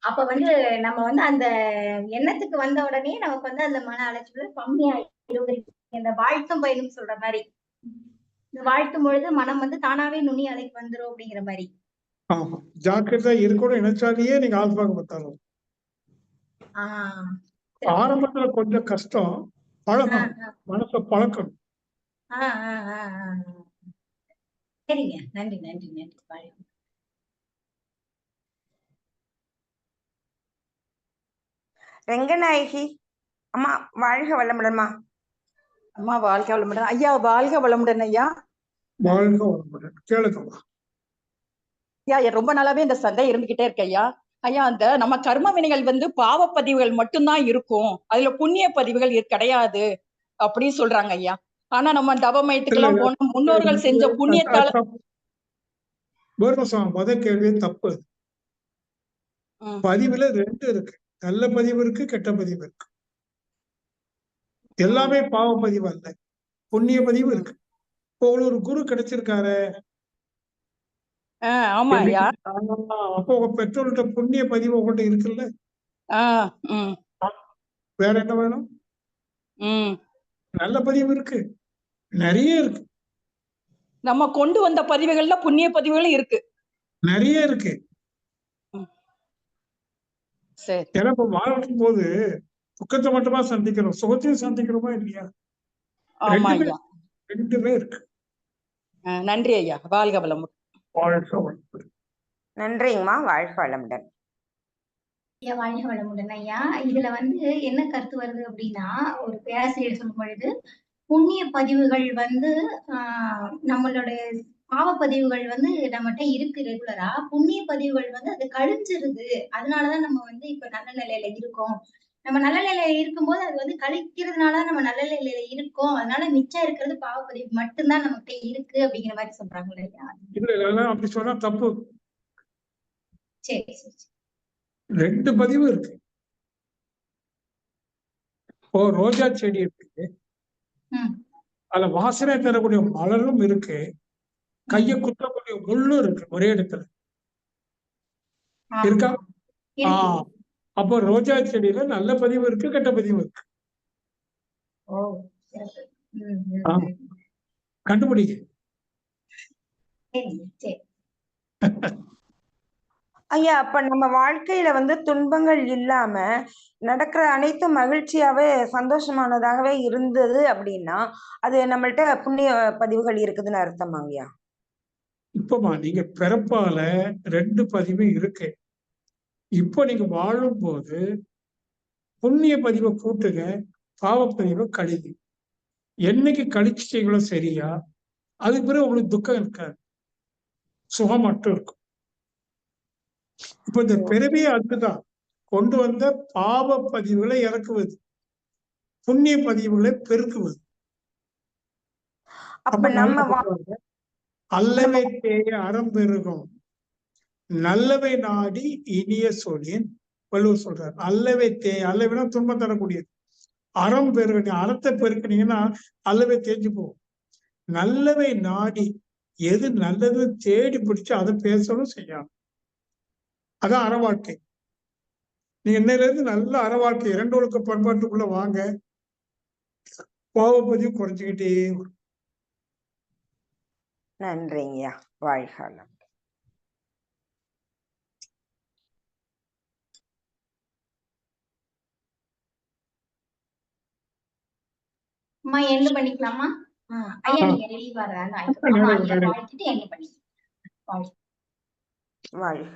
அப்ப வந்து நம்ம வந்து அந்த எண்ணத்துக்கு வந்த உடனே நமக்கு வந்து அந்த மன அலைச்சல் கம்மியாயிடும். இந்த வாழ்த்தும் பயனும் சொல்ற மாதிரி வாழ்த்தும் பொழுது மனம் வந்து தானாவே நுனி அலைக்கு வந்துரும் அப்படிங்கிற மாதிரி. ஆமா, ஜாக்கிரதா இருக்கணும் நினைச்சாலேயே நீங்க ஆல்பாக்கு பார்த்தாலும். ஆரம்பத்துல கொஞ்சம் கஷ்டம், பழகணும், மனசை பழக்கணும். சரிங்க. நன்றி. ரங்கநாயகி அம்மா வாழ்க வளமுடன்மா. அம்மா வாழ்க வளமுடன். ஐயா வாழ்க வளமுடன் ஐயா. வாழ்க வளமுடன். கேளுங்கம்மா. ஐயா ரொம்ப நாளாவே இந்த சண்டை இருந்துகிட்டே இருக்கு ஐயா. ஐயா அந்த நம்ம கர்ம வினைகள் வந்து பாவப்பதிவுகள் மட்டும்தான் இருக்கும், அதுல புண்ணிய பதிவுகள் கிடையாது அப்படின்னு சொல்றாங்க ஐயா. ஆனா நம்ம தவமயத்துக்கெல்லாம் போன முன்னோர்கள் செஞ்ச புண்ணியத்தால முத கேள்வி தப்பு. பதிவுல 2 இருக்கு, நல்ல பதிவு இருக்கு, கெட்ட பதிவு இருக்கு. எல்லாமே பாவ பதிவு அல்ல, புண்ணிய பதிவு இருக்கு. இப்போ ஒரு குரு கிடைச்சிருக்காரு, ஆமா ஐயா. அப்போ உங்க பெற்றோர்கிட்ட புண்ணிய பதிவு உங்கள்கிட்ட இருக்குல்ல, வேற என்ன வேணும்? நல்ல பதிவு இருக்கு, நிறைய இருக்கு. நம்ம கொண்டு வந்த பதிவுகள்ல புண்ணிய பதிவுகளும் இருக்கு, நிறைய இருக்கு. சரி. ஏன்னா இப்ப வாழும் போது துக்கத்தை மட்டுமா சந்திக்கிறோம், சுகத்தையும் சந்திக்கிறோமா இல்லையா? ரெண்டுமே இருக்கு. நன்றி ஐயா. வாழ்க வளமுடன். வாழ்க வளமுடன். நன்றிங்கம்மா. வாழ்க வளமுடன். ஐயா வாழ்க வளமுடன் ஐயா. இதுல வந்து என்ன கருத்து வருது அப்படின்னா, ஒரு பேராசிரியர் சொல்லும் பொழுது புண்ணிய பதிவுகள் வந்து நம்மளுடைய பாவ பதிவுகள் வந்து நம்மகிட்ட இருக்கு ரெகுலரா. புண்ணிய பதிவுகள் வந்து அது கழிஞ்சிருது, அதனாலதான் நம்ம வந்து இப்ப நல்ல நிலையில இருக்கோம். நம்ம நல்ல நிலையில இருக்கும்போது அது வந்து கழிக்கிறதுனாலதான் நம்ம நல்ல நிலையில இருக்கோம், அதனால மிச்சம் இருக்கிறது பாவப்பதிவு மட்டும்தான் நம்மகிட்ட இருக்கு அப்படிங்கிற மாதிரி சொல்றாங்க இல்லையா? இல்ல அப்படி சொன்னா தப்பு. சரி சரி. 2 பதிவு இருக்கு. இப்போ ரோஜா செடி இருக்கு, அதுல வாசனை தரக்கூடிய மலரும் இருக்கு, கைய குத்தக்கூடிய முள்ளும் இருக்கு ஒரே இடத்துல இருக்கா? அப்போ ரோஜா செடியில நல்ல பதிவு இருக்கு, கெட்ட பதிவு இருக்கு. கண்டுபிடிக்க. ஐயா அப்ப நம்ம வாழ்க்கையில வந்து துன்பங்கள் இல்லாம நடக்கிற அனைத்து மகிழ்ச்சியாவே சந்தோஷமானதாகவே இருந்தது அப்படின்னா அது நம்மள்ட்ட புண்ணிய பதிவுகள் இருக்குதுன்னு அர்த்தமாங்கய்யா? இப்பமா நீங்க பிறப்பால 2 பதிவு இருக்கு. இப்போ நீங்க வாழும் போது புண்ணிய பதிவை கூட்டுங்க, பாவப்பதிவை கழிங்க. என்னைக்கு கழிச்சிட்டீங்களோ சரியா, அதுக்கு பிறகு உங்களுக்கு துக்கம் இருக்காது, சுகம் மட்டும் இருக்கும். இப்ப இந்த பிறவியே அதுதான், கொண்டு வந்த பாவ பதிவுகளை இறக்குவது, புண்ணிய பதிவுகளை பெருக்குவது. அப்ப அல்லவை தேய அறம் பெருகும், நல்லவை நாடி இனிய சொல்லின் வள்ளுவர் சொல்றார். அல்லவை தேய, அல்லவைனா துன்பம் தரக்கூடியது, அறம் பெருக, அறத்தை பெருக்கினீங்கன்னா அல்லவை தேஞ்சு போகும். நல்லவை நாடி, எது நல்லது தேடி பிடிச்சு அதை பேசணும் செய்யணும், அதான் அற வாழ்க்கை. நீங்க இன்னையில இருந்து நல்ல அற வாழ்க்கை, 2 ஒழுக்க பண்பாட்டுக்குள்ள வாங்க, பாவப்பதிவு குறைஞ்சுக்கிட்டே வரும். நன்றிங்கய்யா. வாழ்க வளமுடன். அம்மா எண்ட் பண்ணிக்கலாமா? ஐயா நீங்க ரிலீவ் ஆறதா வாழ்த்துட்டு எண்ட் பண்ணிக்கலாம். வாழ்க.